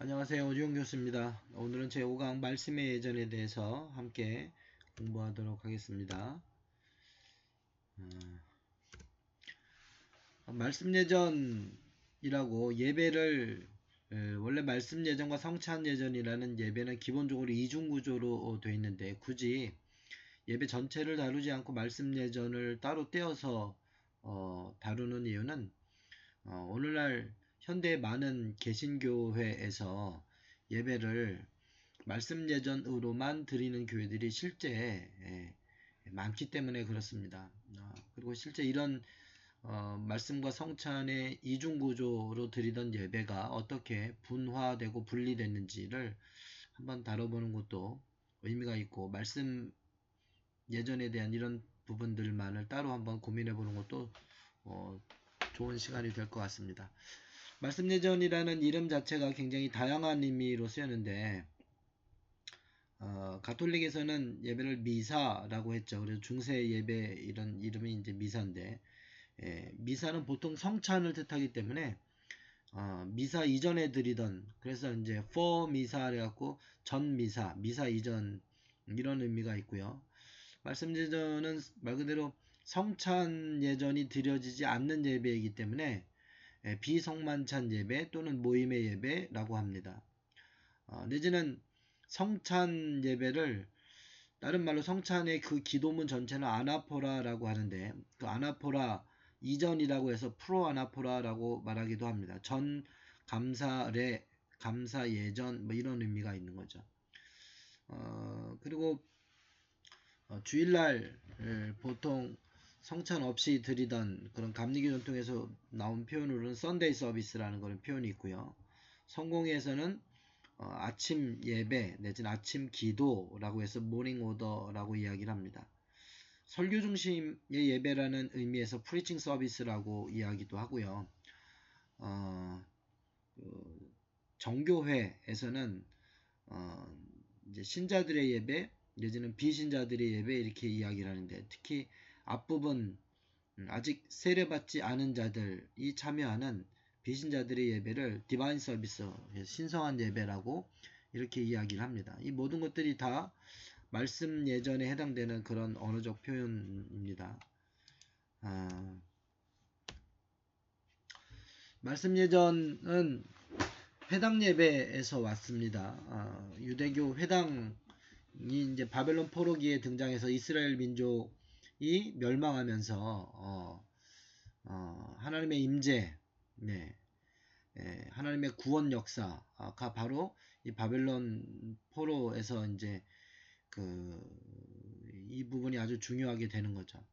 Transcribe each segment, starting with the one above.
안녕하세요. 오지용 교수입니다. 오늘은 제5강 말씀의 예전에 대해서 함께 공부하도록 하겠습니다. 말씀 예전이라고 예배를 원래 말씀 예전과 성찬 예전이라는 예배는 기본적으로 이중 구조로 되어 있는데 굳이 예배 전체를 다루지 않고 말씀 예전을 따로 떼어서 다루는 이유는 오늘날 현대 많은 개신교회에서 예배를 말씀 예전으로만 드리는 교회들이 실제 많기 때문에 그렇습니다. 그리고 실제 이런 말씀과 성찬의 이중구조로 드리던 예배가 어떻게 분화되고 분리됐는지를 한번 다뤄보는 것도 의미가 있고, 말씀 예전에 대한 이런 부분들만을 따로 한번 고민해보는 것도 좋은 시간이 될 것 같습니다. 말씀 예전이라는 이름 자체가 굉장히 다양한 의미로 쓰였는데 가톨릭에서는 예배를 미사라고 했죠. 그래서 중세 예배 이런 이름이 이제 미사인데, 미사는 보통 성찬을 뜻하기 때문에 미사 이전에 드리던, 그래서 이제 for 미사 그래갖고 전 미사, 미사 이전 이런 의미가 있고요. 말씀 예전은 말 그대로 성찬 예전이 드려지지 않는 예배이기 때문에 비성만찬 예배 또는 모임의 예배라고 합니다. 내지는 성찬 예배를 다른 말로 성찬의 그 기도문 전체는 아나포라라고 하는데, 그 아나포라 이전이라고 해서 프로 아나포라라고 말하기도 합니다. 전 감사례, 감사 예전 뭐 이런 의미가 있는 거죠. 그리고 주일날 보통 성찬 없이 드리던 그런 감리교 전통에서 나온 표현으로는 썬데이 서비스라는 그런 표현이 있고요. 성공회에서는 아침 예배 내지는 아침 기도라고 해서 모닝 오더라고 이야기를 합니다. 설교 중심의 예배라는 의미에서 프리칭 서비스라고 이야기도 하고요. 정교회에서는 이제 신자들의 예배 내지는 비신자들의 예배 이렇게 이야기를 하는데, 특히 앞부분 아직 세례받지 않은 자들이 참여하는 비신자들의 예배를 디바인 서비스, 신성한 예배라고 이렇게 이야기를 합니다. 이 모든 것들이 다 말씀 예전에 해당되는 그런 언어적 표현입니다. 말씀 예전은 회당 예배에서 왔습니다. 유대교 회당이 이제 바벨론 포로기에 등장해서 이스라엘 민족이 멸망하면서 하나님의 임재, 하나님의 구원 역사가 바로 이 바벨론 포로에서 이제 이 부분이 아주 중요하게 되는 거죠.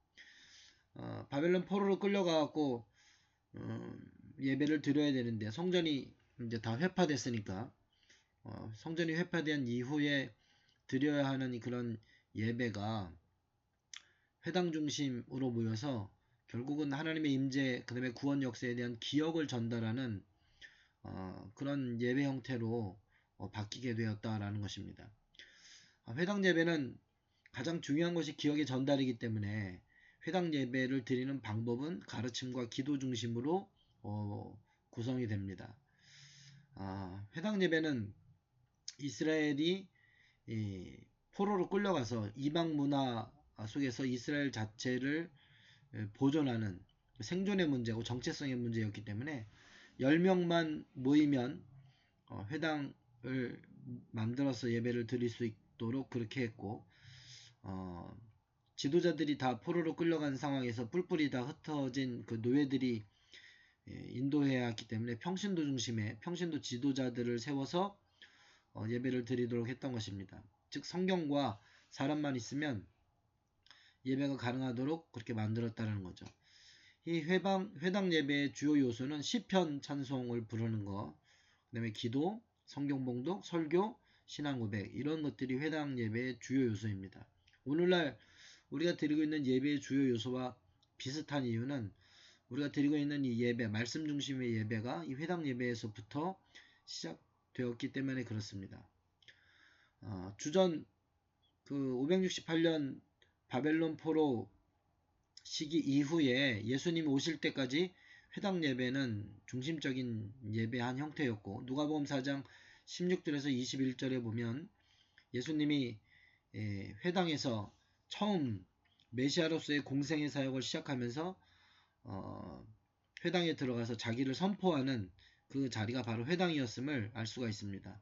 바벨론 포로로 끌려가갖고 예배를 드려야 되는데 성전이 이제 다 회파됐으니까 성전이 회파된 이후에 드려야 하는 그런 예배가 회당 중심으로 모여서 결국은 하나님의 임재, 그 다음에 구원 역사에 대한 기억을 전달하는 그런 예배 형태로 바뀌게 되었다라는 것입니다. 회당 예배는 가장 중요한 것이 기억의 전달이기 때문에 회당 예배를 드리는 방법은 가르침과 기도 중심으로 구성이 됩니다. 회당 예배는 이스라엘이 포로로 끌려가서 이방 문화 속에서 이스라엘 자체를 보존하는 생존의 문제고 정체성의 문제였기 때문에 10명만 모이면 회당을 만들어서 예배를 드릴 수 있도록 그렇게 했고, 지도자들이 다 포로로 끌려간 상황에서 뿔뿔이 다 흩어진 그 노예들이 인도해야 했기 때문에 평신도 중심의 평신도 지도자들을 세워서 예배를 드리도록 했던 것입니다. 즉 성경과 사람만 있으면 예배가 가능하도록 그렇게 만들었다는 거죠. 이 회당 예배의 주요 요소는 시편 찬송을 부르는 거, 그 다음에 기도, 성경 봉독, 설교, 신앙 고백, 이런 것들이 회당 예배의 주요 요소입니다. 오늘날 우리가 드리고 있는 예배의 주요 요소와 비슷한 이유는 우리가 드리고 있는 이 예배, 말씀 중심의 예배가 이 회당 예배에서부터 시작되었기 때문에 그렇습니다. 주전 568년 바벨론 포로 시기 이후에 예수님이 오실 때까지 회당 예배는 중심적인 예배한 형태였고, 누가복음 4장 16절에서 21절에 보면 예수님이 회당에서 처음 메시아로서의 공생의 사역을 시작하면서 회당에 들어가서 자기를 선포하는 그 자리가 바로 회당이었음을 알 수가 있습니다.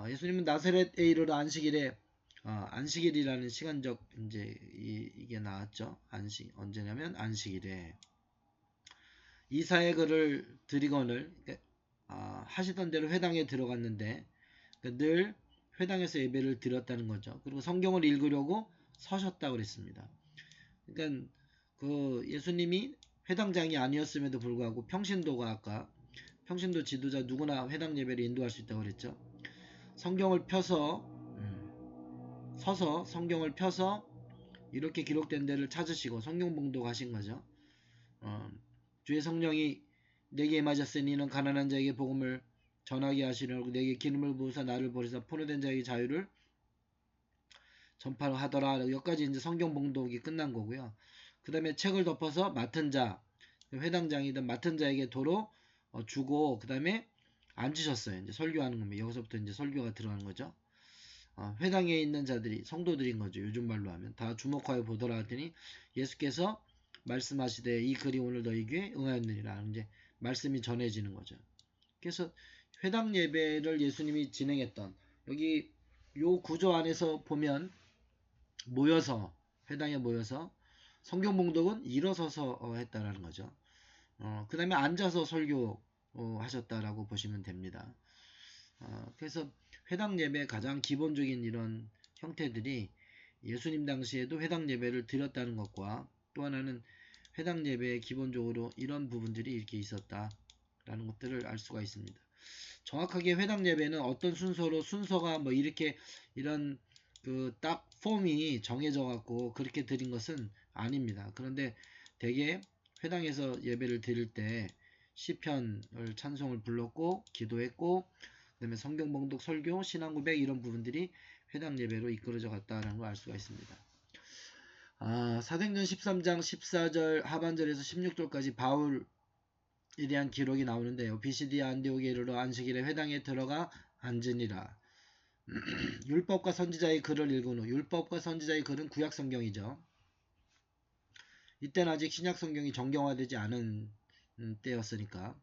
예수님은 나사렛에 이르러 안식일에 안식일이라는 시간적 이제 이게 나왔죠. 언제냐면 안식일에 이사의 글을 드리거늘 하시던 대로 회당에 들어갔는데 늘 회당에서 예배를 드렸다는 거죠. 그리고 성경을 읽으려고 서셨다고 그랬습니다. 그러니까 그 예수님이 회당장이 아니었음에도 불구하고 평신도가 아까 평신도 지도자 누구나 회당 예배를 인도할 수 있다고 그랬죠. 성경을 펴서 서서 성경을 펴서 이렇게 기록된 데를 찾으시고 성경 봉독하신 거죠. 주의 성령이 내게 임하셨으니 이는 가난한 자에게 복음을 전하게 하시려고 내게 기름을 부으사 나를 버리사 포로된 자에게 자유를 전파를 하더라. 여기까지 이제 성경 봉독이 끝난 거고요. 그 다음에 책을 덮어서 맡은 자, 회당장이든 맡은 자에게 도로 주고 그 다음에 앉으셨어요. 이제 설교하는 겁니다. 여기서부터 이제 설교가 들어가는 거죠. 회당에 있는 자들이 성도들인 거죠. 요즘 말로 하면 다 주목하여 보더라 하더니 예수께서 말씀하시되 이 글이 오늘 너희 귀에 응하였느니라. 이제 말씀이 전해지는 거죠. 그래서 회당 예배를 예수님이 진행했던 여기 요 구조 안에서 보면 모여서 회당에 모여서 성경 봉독은 일어서서 했다라는 거죠. 그 다음에 앉아서 설교 하셨다라고 보시면 됩니다. 그래서 회당 예배 가장 기본적인 이런 형태들이 예수님 당시에도 회당 예배를 드렸다는 것과 또 하나는 회당 예배에 기본적으로 이런 부분들이 이렇게 있었다라는 것들을 알 수가 있습니다. 정확하게 회당 예배는 어떤 순서가 뭐 이렇게 이런 그 딱 폼이 정해져 갖고 그렇게 드린 것은 아닙니다. 그런데 대개 회당에서 예배를 드릴 때 시편을 찬송을 불렀고 기도했고 그다음에 성경 봉독 설교 신앙 고백 이런 부분들이 회당 예배로 이끌어져 갔다라는 걸 알 수가 있습니다. 사도행전 13장 14절 하반절에서 16절까지 바울에 대한 기록이 나오는데요. 비시디아 안디옥에 이르러 안식일에 회당에 들어가 앉으니라. 율법과 선지자의 글을 읽은 후 율법과 선지자의 글은 구약 성경이죠. 이때는 아직 신약 성경이 정경화되지 않은 때였으니까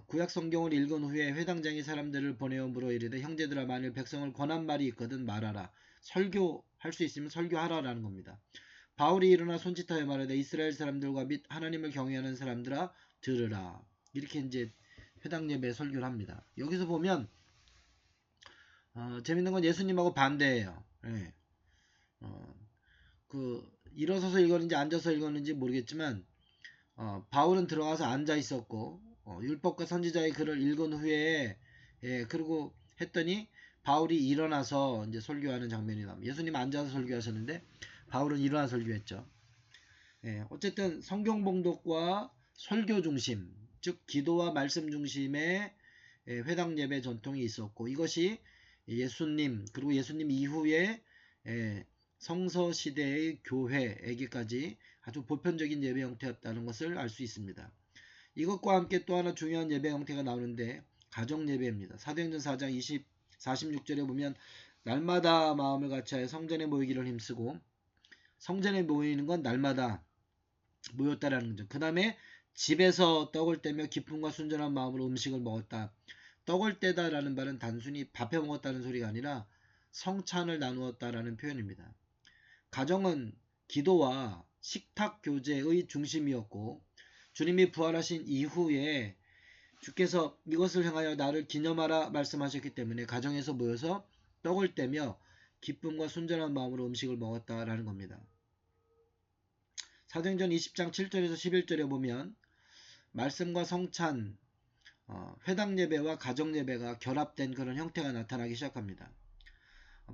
구약 성경을 읽은 후에 회당장이 사람들을 보내어 물어 이르되 형제들아 만일 백성을 권한 말이 있거든 말하라. 설교할 수 있으면 설교하라라는 겁니다. 바울이 일어나 손짓하여 말하되 이스라엘 사람들과 및 하나님을 경외하는 사람들아 들으라. 이렇게 이제 회당 예배 설교를 합니다. 여기서 보면 재밌는 건 예수님하고 반대예요. 예. 일어서서 읽었는지 앉아서 읽었는지 모르겠지만 바울은 들어가서 앉아 있었고 율법과 선지자의 글을 읽은 후에 그리고 했더니 바울이 일어나서 이제 설교하는 장면이 나옵니다. 예수님 앉아서 설교하셨는데 바울은 일어나 설교했죠. 어쨌든 성경 봉독과 설교 중심, 즉 기도와 말씀 중심의 회당 예배 전통이 있었고 이것이 예수님 그리고 예수님 이후에 성서 시대의 교회에게까지 아주 보편적인 예배 형태였다는 것을 알 수 있습니다. 이것과 함께 또 하나 중요한 예배 형태가 나오는데 가정 예배입니다. 사도행전 4장 46절에 보면 날마다 마음을 같이하여 성전에 모이기를 힘쓰고 성전에 모이는 건 날마다 모였다라는 거죠. 그 다음에 집에서 떡을 떼며 기쁨과 순전한 마음으로 음식을 먹었다. 떡을 떼다라는 말은 단순히 밥해 먹었다는 소리가 아니라 성찬을 나누었다라는 표현입니다. 가정은 기도와 식탁 교제의 중심이었고 주님이 부활하신 이후에 주께서 이것을 향하여 나를 기념하라 말씀하셨기 때문에 가정에서 모여서 떡을 떼며 기쁨과 순전한 마음으로 음식을 먹었다라는 겁니다. 사도행전 20장 7절에서 11절에 보면 말씀과 성찬, 회당 예배와 가정 예배가 결합된 그런 형태가 나타나기 시작합니다.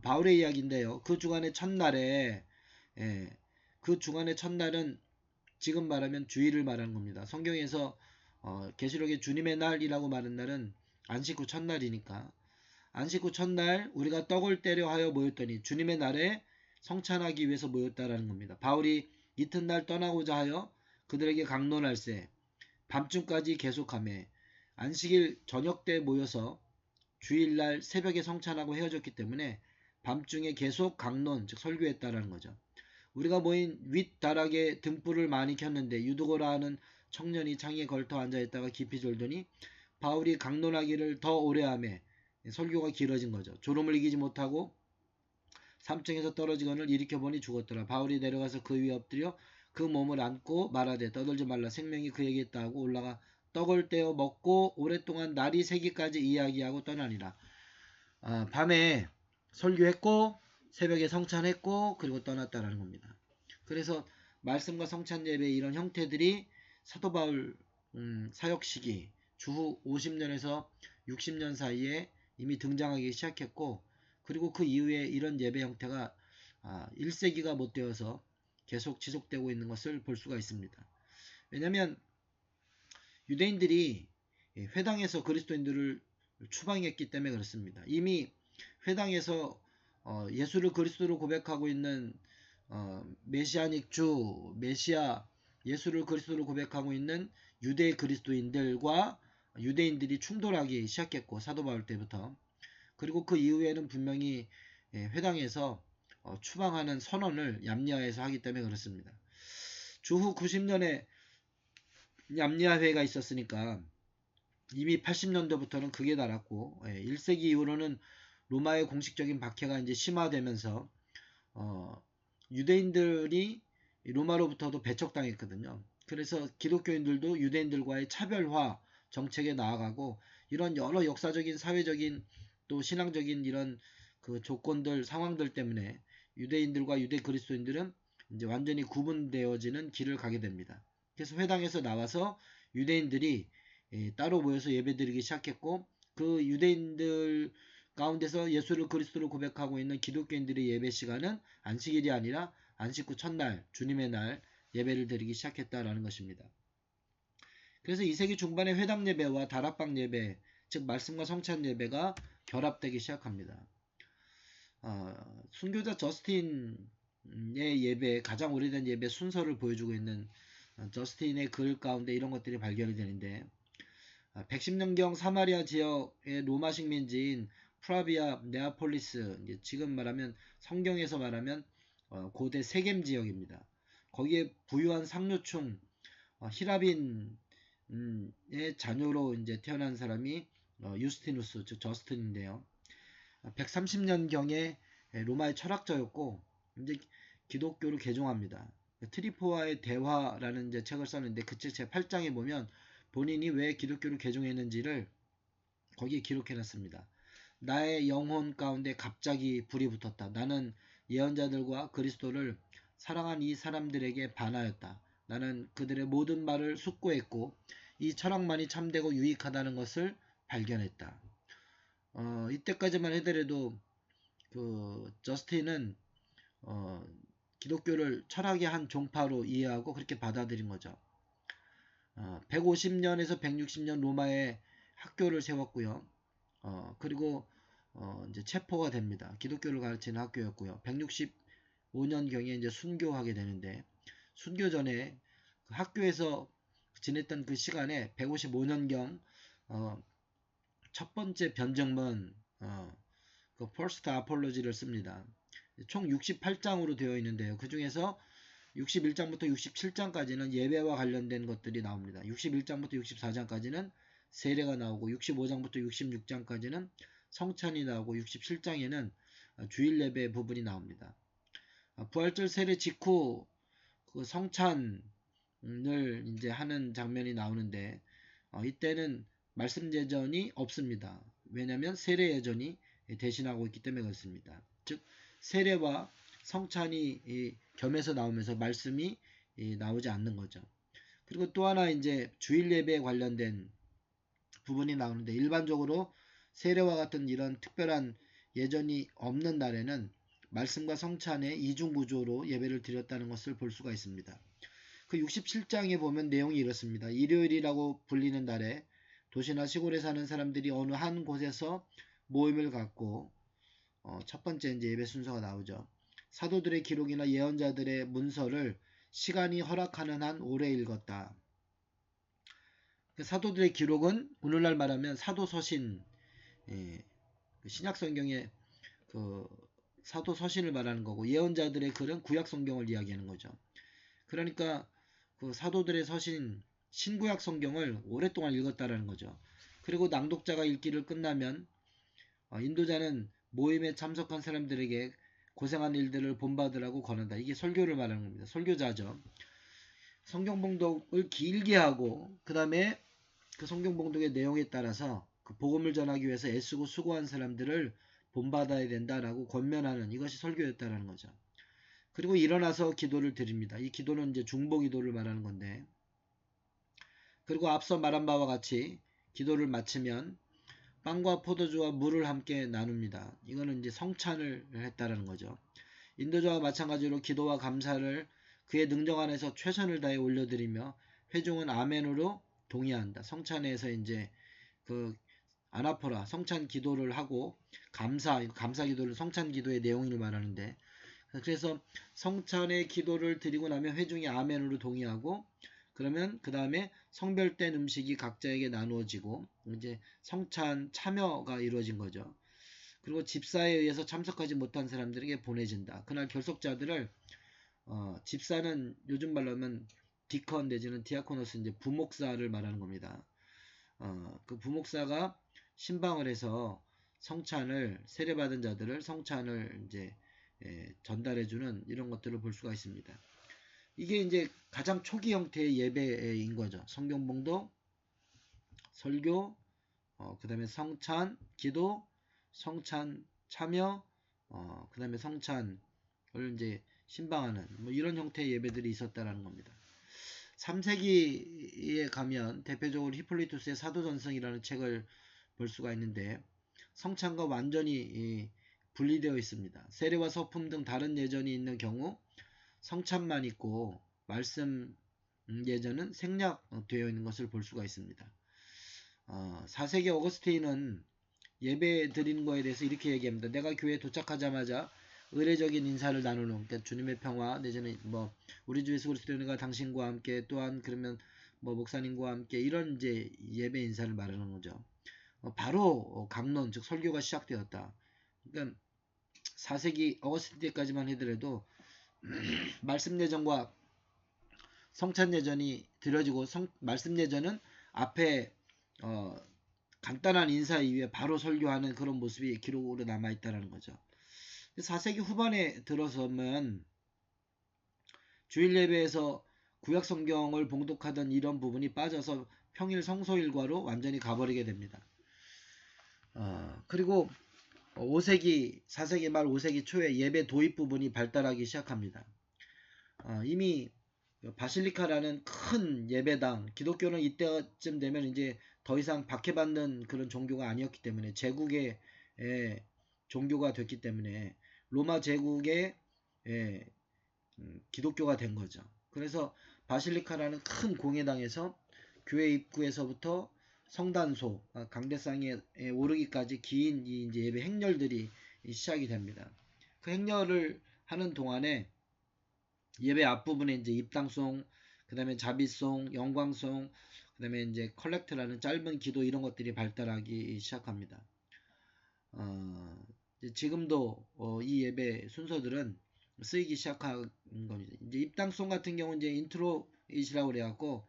바울의 이야기인데요. 그 주간의 첫날에 그 주간의 첫날은 지금 말하면 주일을 말하는 겁니다. 성경에서 계시록에 주님의 날이라고 말한 날은 안식 후 첫날이니까 안식 후 첫날 우리가 떡을 떼려 하여 모였더니 주님의 날에 성찬하기 위해서 모였다라는 겁니다. 바울이 이튿날 떠나고자 하여 그들에게 강론할세 밤중까지 계속하매 안식일 저녁 때 모여서 주일날 새벽에 성찬하고 헤어졌기 때문에 밤중에 계속 강론, 즉 설교했다라는 거죠. 우리가 모인 윗다락에 등불을 많이 켰는데 유두고라 하는 청년이 창에 걸터 앉아있다가 깊이 졸더니 바울이 강론하기를 더 오래 하며 설교가 길어진 거죠. 졸음을 이기지 못하고 3층에서 떨어지거늘 일으켜보니 죽었더라. 바울이 내려가서 그 위에 엎드려 그 몸을 안고 말하되 떠들지 말라. 생명이 그에게 있다 하고 올라가 떡을 떼어 먹고 오랫동안 날이 새기까지 이야기하고 떠나니라. 밤에 설교했고 새벽에 성찬했고 그리고 떠났다라는 겁니다. 그래서 말씀과 성찬 예배 이런 형태들이 사도 바울 사역 시기 주후 50년에서 60년 사이에 이미 등장하기 시작했고 그리고 그 이후에 이런 예배 형태가 1세기가 못 되어서 계속 지속되고 있는 것을 볼 수가 있습니다. 왜냐하면 유대인들이 회당에서 그리스도인들을 추방했기 때문에 그렇습니다. 이미 회당에서 예수를 그리스도로 고백하고 있는 메시아닉 주, 메시아 예수를 그리스도로 고백하고 있는 유대 그리스도인들과 유대인들이 충돌하기 시작했고 사도 바울 때부터 그리고 그 이후에는 분명히 회당에서 추방하는 선언을 얌리아에서 하기 때문에 그렇습니다. 주후 90년에 얌리아회가 있었으니까 이미 80년대부터는 극에 달았고 1세기 이후로는 로마의 공식적인 박해가 이제 심화되면서 유대인들이 로마로부터도 배척당했거든요. 그래서 기독교인들도 유대인들과의 차별화 정책에 나아가고 이런 여러 역사적인 사회적인 또 신앙적인 이런 그 조건들 상황들 때문에 유대인들과 유대 그리스도인들은 이제 완전히 구분되어지는 길을 가게 됩니다. 그래서 회당에서 나와서 유대인들이 따로 모여서 예배드리기 시작했고 그 유대인들 가운데서 예수를 그리스도로 고백하고 있는 기독교인들의 예배 시간은 안식일이 아니라 안식 후 첫날 주님의 날 예배를 드리기 시작했다라는 것입니다. 그래서 2세기 중반에 회당 예배와 다락방 예배 즉 말씀과 성찬 예배가 결합되기 시작합니다. 순교자 저스틴의 예배 가장 오래된 예배 순서를 보여주고 있는 저스틴의 글 가운데 이런 것들이 발견이 되는데 110년경 사마리아 지역의 로마 식민지인 프라비아 네아폴리스 지금 말하면 성경에서 말하면 고대 세겜 지역입니다. 거기에 부유한 상류층 히라빈의 자녀로 이제 태어난 사람이 유스티누스 즉 저스틴인데요. 130년경에 로마의 철학자였고 이제 기독교를 개종합니다. 트리포와의 대화라는 이제 책을 썼는데 그 책 제 8장에 보면 본인이 왜 기독교를 개종했는지를 거기에 기록해놨습니다. 나의 영혼 가운데 갑자기 불이 붙었다. 나는 예언자들과 그리스도를 사랑한 이 사람들에게 반하였다. 나는 그들의 모든 말을 숙고했고 이 철학만이 참되고 유익하다는 것을 발견했다. 이때까지만 하더라도 그 저스틴은 기독교를 철학의 한 종파로 이해하고 그렇게 받아들인 거죠. 150년에서 160년 로마에 학교를 세웠고요. 그리고 이제 체포가 됩니다. 기독교를 가르치는 학교였고요. 165년경에 이제 순교하게 되는데 순교 전에 그 학교에서 지냈던 그 시간에 155년경 첫 번째 변증문 그 First Apology를 씁니다. 총 68장으로 되어 있는데요. 그 중에서 61장부터 67장까지는 예배와 관련된 것들이 나옵니다. 61장부터 64장까지는 세례가 나오고 65장부터 66장까지는 성찬이 나오고 67장에는 주일 예배 부분이 나옵니다. 부활절 세례 직후 그 성찬을 이제 하는 장면이 나오는데 이때는 말씀 예전이 없습니다. 왜냐하면 세례 예전이 대신하고 있기 때문에 그렇습니다. 즉 세례와 성찬이 겸해서 나오면서 말씀이 나오지 않는 거죠. 그리고 또 하나 이제 주일 예배에 관련된 부분이 나오는데 일반적으로 세례와 같은 이런 특별한 예전이 없는 날에는 말씀과 성찬의 이중 구조로 예배를 드렸다는 것을 볼 수가 있습니다. 그 67장에 보면 내용이 이렇습니다. 일요일이라고 불리는 날에 도시나 시골에 사는 사람들이 어느 한 곳에서 모임을 갖고 첫 번째 이제 예배 순서가 나오죠. 사도들의 기록이나 예언자들의 문서를 시간이 허락하는 한 오래 읽었다. 사도들의 기록은 오늘날 말하면 사도서신이라고 예, 그 신약 성경의 그 사도 서신을 말하는 거고 예언자들의 글은 구약 성경을 이야기하는 거죠. 그러니까 그 사도들의 서신 신구약 성경을 오랫동안 읽었다라는 거죠. 그리고 낭독자가 읽기를 끝나면 인도자는 모임에 참석한 사람들에게 고생한 일들을 본받으라고 권한다. 이게 설교를 말하는 겁니다. 설교자죠. 성경 봉독을 길게 하고 그 다음에 그 성경 봉독의 내용에 따라서 그 복음을 전하기 위해서 애쓰고 수고한 사람들을 본받아야 된다라고 권면하는 이것이 설교였다라는 거죠. 그리고 일어나서 기도를 드립니다. 이 기도는 이제 중보 기도를 말하는 건데, 그리고 앞서 말한 바와 같이 기도를 마치면 빵과 포도주와 물을 함께 나눕니다. 이거는 이제 성찬을 했다라는 거죠. 인도자와 마찬가지로 기도와 감사를 그의 능력 안에서 최선을 다해 올려드리며 회중은 아멘으로 동의한다. 성찬에서 이제 그 아나포라 성찬 기도를 하고 감사 기도를 성찬 기도의 내용을 말하는데, 그래서 성찬의 기도를 드리고 나면 회중이 아멘으로 동의하고 그러면 그 다음에 성별된 음식이 각자에게 나누어지고 이제 성찬 참여가 이루어진 거죠. 그리고 집사에 의해서 참석하지 못한 사람들에게 보내진다. 그날 결석자들을 집사는 요즘 말로 하면 디컨 내지는 디아코노스 이제 부목사를 말하는 겁니다. 그 부목사가 신방을 해서 성찬을 세례받은 자들을 성찬을 이제 전달해주는 이런 것들을 볼 수가 있습니다. 이게 이제 가장 초기 형태의 예배인 거죠. 성경봉독, 설교, 그 다음에 성찬, 기도, 성찬 참여, 그 다음에 성찬을 이제 신방하는 뭐 이런 형태의 예배들이 있었다라는 겁니다. 3세기에 가면 대표적으로 히폴리투스의 사도전성이라는 책을 볼 수가 있는데 성찬과 완전히 분리되어 있습니다. 세례와 서품 등 다른 예전이 있는 경우 성찬만 있고 말씀 예전은 생략되어 있는 것을 볼 수가 있습니다. 4세기 어거스틴은 예배 드리는 거에 대해서 이렇게 얘기합니다. 내가 교회에 도착하자마자 의례적인 인사를 나누는, 그러니까 주님의 평화 내지는 뭐 우리 주 예수 그리스도인과 당신과 함께 또한 그러면 뭐 목사님과 함께 이런 이제 예배 인사를 말하는 거죠. 바로 강론 즉 설교가 시작되었다. 그러니까 4세기 어거스틴 때까지만 하더라도 말씀 예전과 성찬 예전이 드려지고 말씀 예전은 앞에 간단한 인사 이후에 바로 설교하는 그런 모습이 기록으로 남아있다는 거죠. 4세기 후반에 들어서면 주일 예배에서 구약 성경을 봉독하던 이런 부분이 빠져서 평일 성소 일과로 완전히 가버리게 됩니다. 그리고 5세기, 4세기 말 5세기 초에 예배 도입 부분이 발달하기 시작합니다. 이미 바실리카라는 큰 예배당, 기독교는 이때쯤 되면 이제 더 이상 박해받는 그런 종교가 아니었기 때문에 제국의 종교가 됐기 때문에 로마 제국의 기독교가 된 거죠. 그래서 바실리카라는 큰 공회당에서 교회 입구에서부터 성단소, 강대상에 오르기까지 긴 이제 예배 행렬들이 시작이 됩니다. 그 행렬을 하는 동안에 예배 앞부분에 이제 입당송, 그 다음에 자비송, 영광송, 그 다음에 이제 컬렉트라는 짧은 기도 이런 것들이 발달하기 시작합니다. 지금도 이 예배 순서들은 쓰이기 시작한 겁니다. 이제 입당송 같은 경우는 이제 인트로이시라고 그래갖고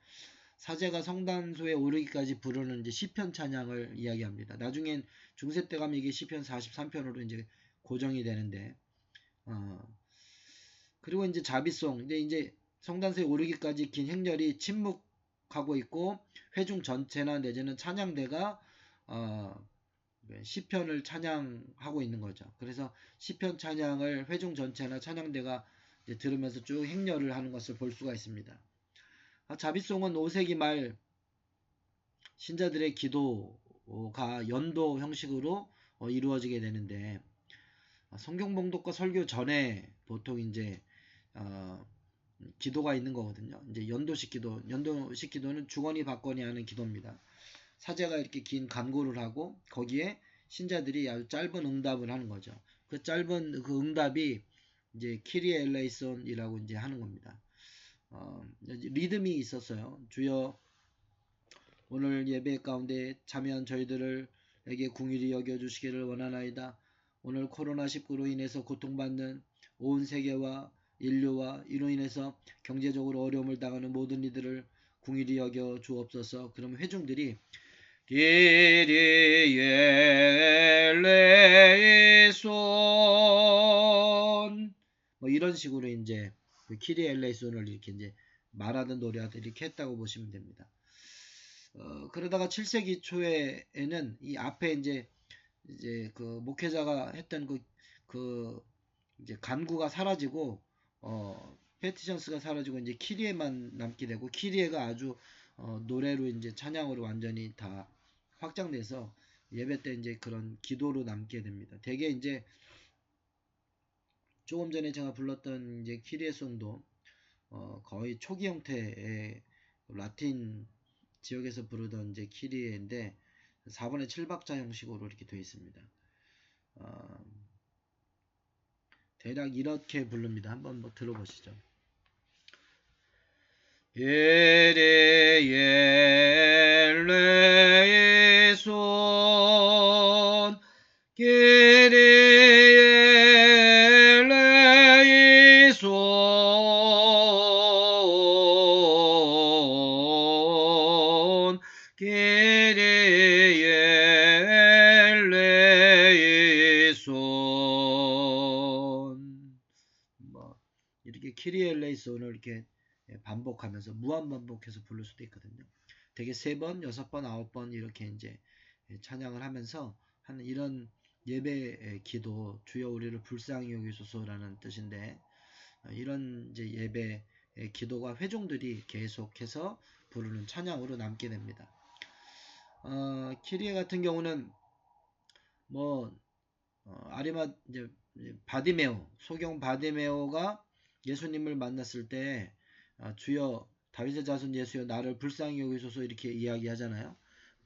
사제가 성단소에 오르기까지 부르는 이제 시편 찬양을 이야기합니다. 나중엔 중세 때 가면 이게 시편 43편으로 이제 고정이 되는데, 그리고 이제 자비송, 이제 성단소에 오르기까지 긴 행렬이 침묵하고 있고 회중 전체나 내지는 찬양대가 시편을 찬양하고 있는 거죠. 그래서 시편 찬양을 회중 전체나 찬양대가 들으면서 쭉 행렬을 하는 것을 볼 수가 있습니다. 자비송은 5세기 말 신자들의 기도가 연도 형식으로 이루어지게 되는데 성경 봉독과 설교 전에 보통 이제 기도가 있는 거거든요. 이제 연도식 기도는 주거니 받거니 하는 기도입니다. 사제가 이렇게 긴 간구를 하고 거기에 신자들이 아주 짧은 응답을 하는 거죠. 그 짧은 그 응답이 이제 키리에 엘레이손이라고 이제 하는 겁니다. 리듬이 있었어요. 주여 오늘 예배 가운데 참여한 저희들을 궁일이 여겨주시기를 원하나이다. 오늘 코로나19로 인해서 고통받는 온 세계와 인류와 이로 인해서 경제적으로 어려움을 당하는 모든 이들을 궁일이 여겨 주옵소서. 그럼 회중들이 키리에 엘레이손 뭐 이런 식으로 이제 그 키리에 엘레이손을 이렇게 이제 말하던 노래하듯 이렇게 했다고 보시면 됩니다. 그러다가 7세기 초에는 이 앞에 이제 그 목회자가 했던 그 이제 간구가 사라지고 페티션스가 사라지고 이제 키리에만 남게 되고 키리에가 아주 노래로 이제 찬양으로 완전히 다 확장돼서 예배 때 이제 그런 기도로 남게 됩니다. 대개 이제 조금 전에 제가 불렀던 이제 키리에송도 거의 초기 형태의 라틴 지역에서 부르던 이제 키리에인데 4분의 7박자 형식으로 이렇게 되어 있습니다. 대략 이렇게 부릅니다. 한번 뭐 들어보시죠. 예레엘레이손 예레엘레이손 이렇게 키리엘레이손을 이렇게 반복하면서 무한 반복해서 부를 수도 있거든요. 되게 3번, 6번, 9번 이렇게 이제 찬양을 하면서 하는 이런 예배 기도 주여 우리를 불쌍히 여기소서라는 뜻인데 이런 이제 예배 기도가 회중들이 계속해서 부르는 찬양으로 남게 됩니다. 키리에 같은 경우는 뭐 아리마 이제 바디메오 소경 바디메오가 예수님을 만났을 때 주여 다윗의 자손 예수여 나를 불쌍히 여기소서 이렇게 이야기하잖아요.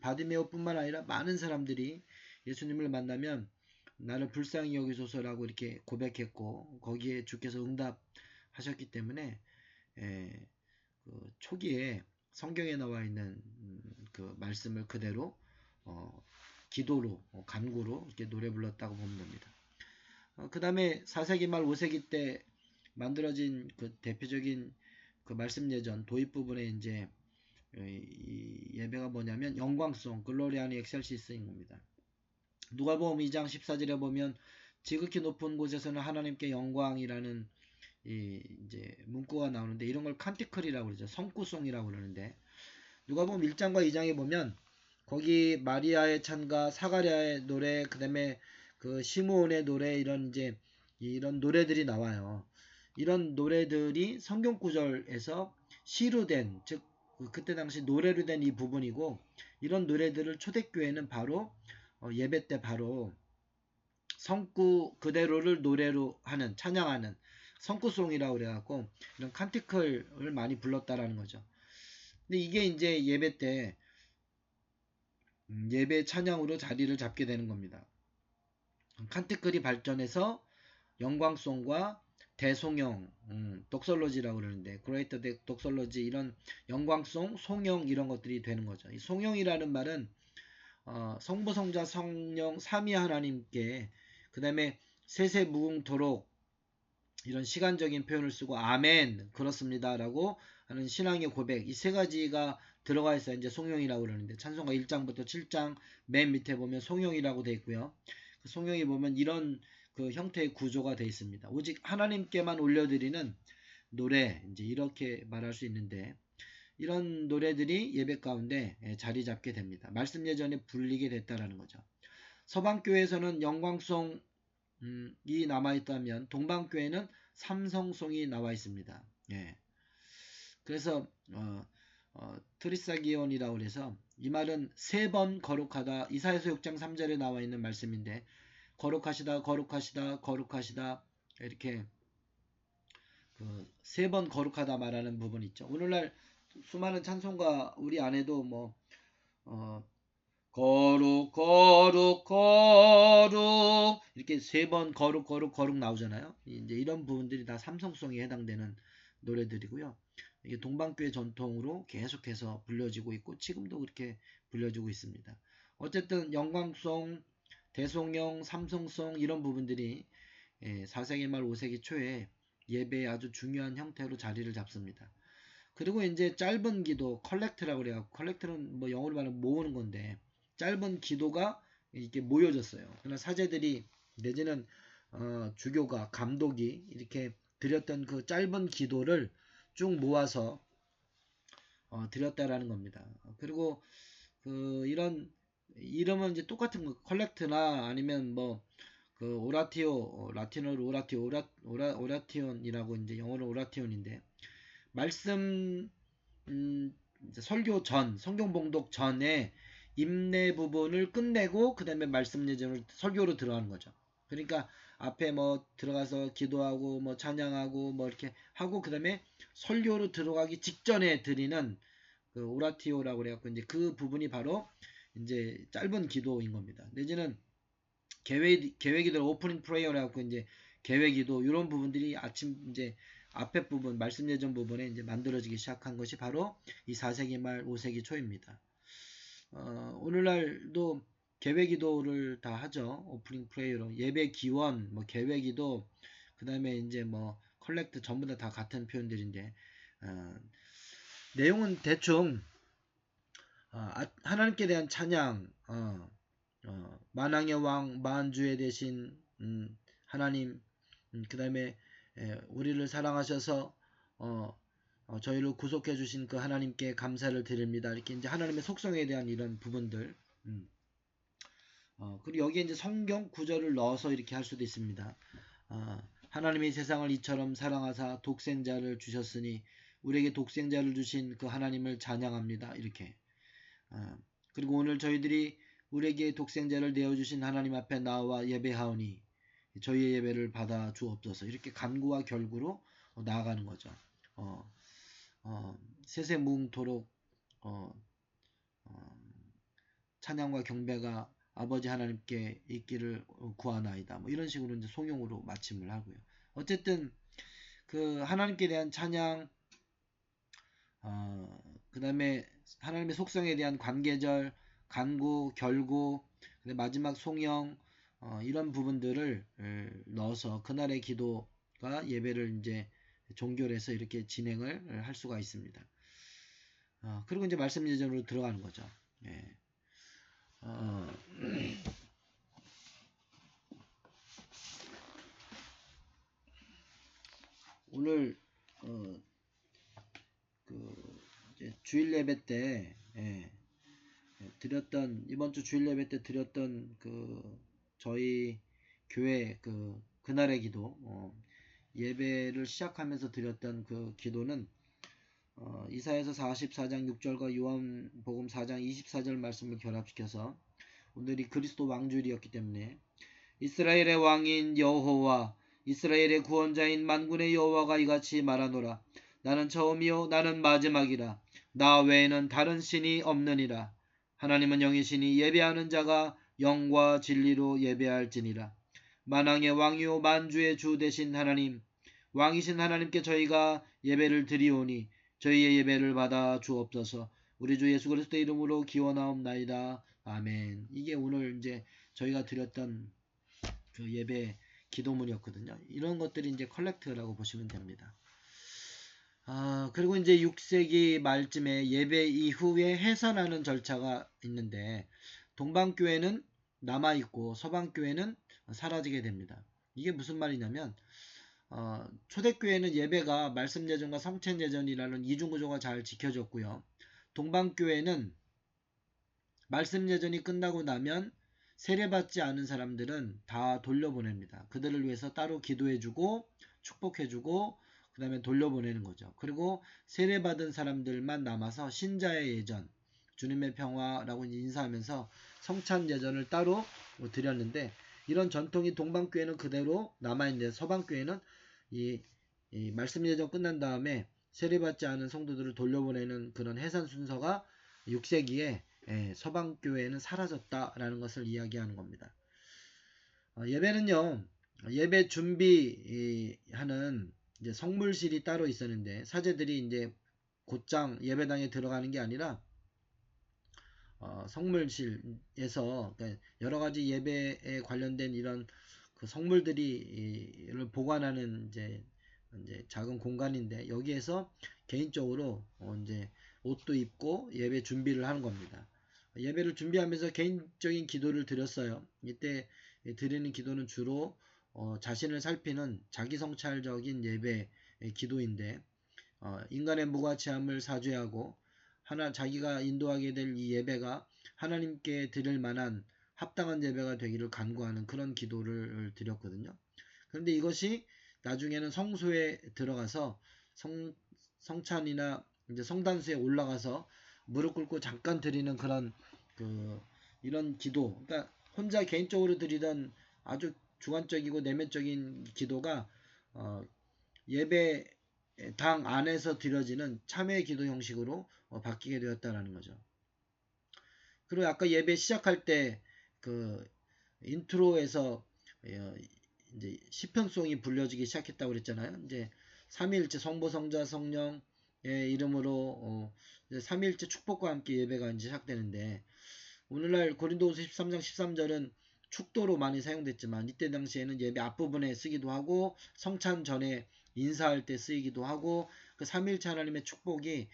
바디메오뿐만 아니라 많은 사람들이 예수님을 만나면 나를 불쌍히 여기소서라고 이렇게 고백했고 거기에 주께서 응답하셨기 때문에 그 초기에 성경에 나와 있는 그 말씀을 그대로 기도로 간구로 이렇게 노래 불렀다고 보면 됩니다. 그 다음에 4세기 말 5세기 때 만들어진 그 대표적인 그 말씀 예전 도입 부분에 이제 이 예배가 뭐냐면 영광송 글로리아니 엑셀시스인 겁니다. 누가복음 2장 14절에 보면 지극히 높은 곳에서는 하나님께 영광이라는 이제 문구가 나오는데 이런 걸 칸티클이라고 그러죠. 성구송이라고 그러는데 누가복음 1장과 2장에 보면 거기 마리아의 찬가, 사가랴의 노래, 그다음에 그 시므온의 노래 이런 이제 이런 노래들이 나와요. 이런 노래들이 성경 구절에서 시로 된, 즉 그때 당시 노래로 된 이 부분이고 이런 노래들을 초대교회는 바로 예배 때 바로 성구 그대로를 노래로 하는 찬양하는 성구송이라고 그래갖고 이런 칸티클을 많이 불렀다라는 거죠. 근데 이게 이제 예배 때 예배 찬양으로 자리를 잡게 되는 겁니다. 칸티클이 발전해서 영광송과 대송영, 독설로지라고 그러는데 그레이터 독설로지 이런 영광송, 송영 이런 것들이 되는 거죠. 이 송영이라는 말은 성부, 성자, 성령 삼위 하나님께 그 다음에 세세무궁토록 이런 시간적인 표현을 쓰고 아멘 그렇습니다 라고 하는 신앙의 고백 이 3가지가 들어가 있어요. 이제 송영이라고 그러는데 찬송가 1장부터 7장 맨 밑에 보면 송영이라고 되어 있고요. 그 송영이 보면 이런 그 형태의 구조가 되어 있습니다. 오직 하나님께만 올려드리는 노래 이제 이렇게 말할 수 있는데 이런 노래들이 예배 가운데 자리 잡게 됩니다. 말씀 예전에 불리게 됐다라는 거죠. 서방교회에서는 영광송이 남아있다면 동방교회는 삼성송이 나와 있습니다. 예. 그래서 트리사기온이라고 해서 이 말은 3번 거룩하다 이사야서 6장 3절에 나와 있는 말씀인데 거룩하시다 거룩하시다 거룩하시다 이렇게 그 3번 거룩하다 말하는 부분이 있죠. 오늘날 수많은 찬송가 우리 안에도 뭐 거룩 거룩 거룩 이렇게 3번 거룩 거룩 거룩 나오잖아요. 이제 이런 부분들이 다 삼성송에 해당되는 노래들이고요. 이게 동방교회 전통으로 계속해서 불려지고 있고 지금도 그렇게 불려지고 있습니다. 어쨌든 영광송, 대송영, 삼성송 이런 부분들이 4세기 말 5세기 초에 예배의 아주 중요한 형태로 자리를 잡습니다. 그리고 이제 짧은 기도, 컬렉트라고 그래요. 컬렉트는 뭐 영어로 말하면 모으는 건데 짧은 기도가 이렇게 모여졌어요. 그러나 사제들이 내지는 주교가 감독이 이렇게 드렸던 그 짧은 기도를 쭉 모아서 드렸다라는 겁니다. 그리고 그 이런 이름은 이제 똑같은 거 컬렉트나 아니면 뭐 그 오라티오 라틴어로 오라티오 오라티온이라고 이제 영어로 오라티온인데 말씀 이제 설교 전 성경 봉독 전에 임내 부분을 끝내고 그 다음에 말씀 예전을 설교로 들어가는 거죠. 그러니까 앞에 뭐 들어가서 기도하고 뭐 찬양하고 뭐 이렇게 하고 그 다음에 설교로 들어가기 직전에 드리는 그 오라티오라고 그래갖고 이제 그 부분이 바로 이제 짧은 기도인 겁니다. 내지는 계획기도 오프닝 프레이어라고 해갖고 이제 계획기도 이런 부분들이 아침 이제 앞에 부분 말씀 예전 부분에 이제 만들어지기 시작한 것이 바로 이 4세기 말 5세기 초입니다. 오늘날도 계획기도를 다 하죠. 오프닝 프레이어로 예배 기원, 뭐 계획기도, 그 다음에 이제 뭐 컬렉트 전부 다 같은 표현들인데 내용은 대충 하나님께 대한 찬양, 만왕의 왕 만주의 대신 하나님, 그 다음에 우리를 사랑하셔서 저희를 구속해 주신 그 하나님께 감사를 드립니다. 이렇게 이제 하나님의 속성에 대한 이런 부분들. 그리고 여기에 이제 성경 구절을 넣어서 이렇게 할 수도 있습니다. 하나님이 세상을 이처럼 사랑하사 독생자를 주셨으니 우리에게 독생자를 주신 그 하나님을 찬양합니다. 이렇게. 그리고 오늘 저희들이 우리에게 독생자를 내어주신 하나님 앞에 나와 예배하오니 저희의 예배를 받아 주옵소서. 이렇게 간구와 결구로 나아가는 거죠. 세세무흥토록 찬양과 경배가 아버지 하나님께 있기를 구하나이다. 뭐 이런 식으로 이제 송용으로 마침을 하고요. 어쨌든 그 하나님께 대한 찬양, 그 다음에 하나님의 속성에 대한 관계절, 간구, 결구, 마지막 송영, 이런 부분들을 넣어서 그날의 기도가 예배를 이제 종결해서 이렇게 진행을 할 수가 있습니다. 그리고 이제 말씀 예전으로 들어가는 거죠. 예. 오늘 그 이제 주일 예배 때 드렸던 이번 주 주일 예배 때 드렸던 그 저희 교회 그날의 기도 예배를 시작하면서 드렸던 그 기도는 이사야서 44장 6절과 요한복음 4장 24절 말씀을 결합시켜서 오늘이 그리스도 왕주일이었기 때문에 이스라엘의 왕인 여호와 이스라엘의 구원자인 만군의 여호와가 이같이 말하노라. 나는 처음이요 나는 마지막이라. 나 외에는 다른 신이 없느니라. 하나님은 영이시니 예배하는 자가 영과 진리로 예배할지니라. 만왕의 왕이요 만주의 주 되신 하나님, 왕이신 하나님께 저희가 예배를 드리오니 저희의 예배를 받아 주옵소서. 우리 주 예수 그리스도의 이름으로 기원하옵나이다. 아멘. 이게 오늘 이제 저희가 드렸던 그 예배 기도문이었거든요. 이런 것들이 이제 컬렉트라고 보시면 됩니다. 그리고 이제 6세기 말쯤에 예배 이후에 해산하는 절차가 있는데 동방교회는 남아있고 서방교회는 사라지게 됩니다. 이게 무슨 말이냐면 초대교회는 예배가 말씀예전과 성찬예전이라는 이중구조가 잘 지켜졌고요. 동방교회는 말씀예전이 끝나고 나면 세례받지 않은 사람들은 다 돌려보냅니다. 그들을 위해서 따로 기도해주고 축복해주고 그 다음에 돌려보내는 거죠. 그리고 세례받은 사람들만 남아서 신자의 예전, 주님의 평화라고 인사하면서 성찬 예전을 따로 드렸는데 이런 전통이 동방교회는 그대로 남아있는데 서방교회는 이 말씀 예전 끝난 다음에 세례받지 않은 성도들을 돌려보내는 그런 해산 순서가 6세기에 서방교회는 사라졌다라는 것을 이야기하는 겁니다. 예배는요, 예배 준비하는 이제 성물실이 따로 있었는데 사제들이 이제 곧장 예배당에 들어가는 게 아니라 성물실에서 그러니까 여러 가지 예배에 관련된 이런 그 성물들이를 보관하는 이제 작은 공간인데 여기에서 개인적으로 이제 옷도 입고 예배 준비를 하는 겁니다. 예배를 준비하면서 개인적인 기도를 드렸어요. 이때 드리는 기도는 주로 자신을 살피는 자기 성찰적인 예배 기도인데 인간의 무가치함을 사죄하고 자기가 인도하게 될 이 예배가 하나님께 드릴 만한 합당한 예배가 되기를 간구하는 그런 기도를 드렸거든요. 그런데 이것이 나중에는 성소에 들어가서 성찬이나 이제 성단수에 올라가서 무릎 꿇고 잠깐 드리는 그런 이런 기도, 그러니까 혼자 개인적으로 드리던 아주 주관적이고 내면적인 기도가 예배당 안에서 드려지는 참회 기도 형식으로 바뀌게 되었다라는 거죠. 그리고 아까 예배 시작할 때 그 인트로에서 이제 시편송이 불려지기 시작했다고 그랬잖아요. 이제 삼위일체 성부 성자 성령의 이름으로 삼위일체 축복과 함께 예배가 이제 시작되는데 오늘날 고린도후서 13장 13절은 축도로 많이 사용됐지만 이때 당시에는 예배 앞부분에 쓰기도 하고 성찬 전에 인사할 때 쓰이기도 하고 그 삼위일체 하나님의 축복이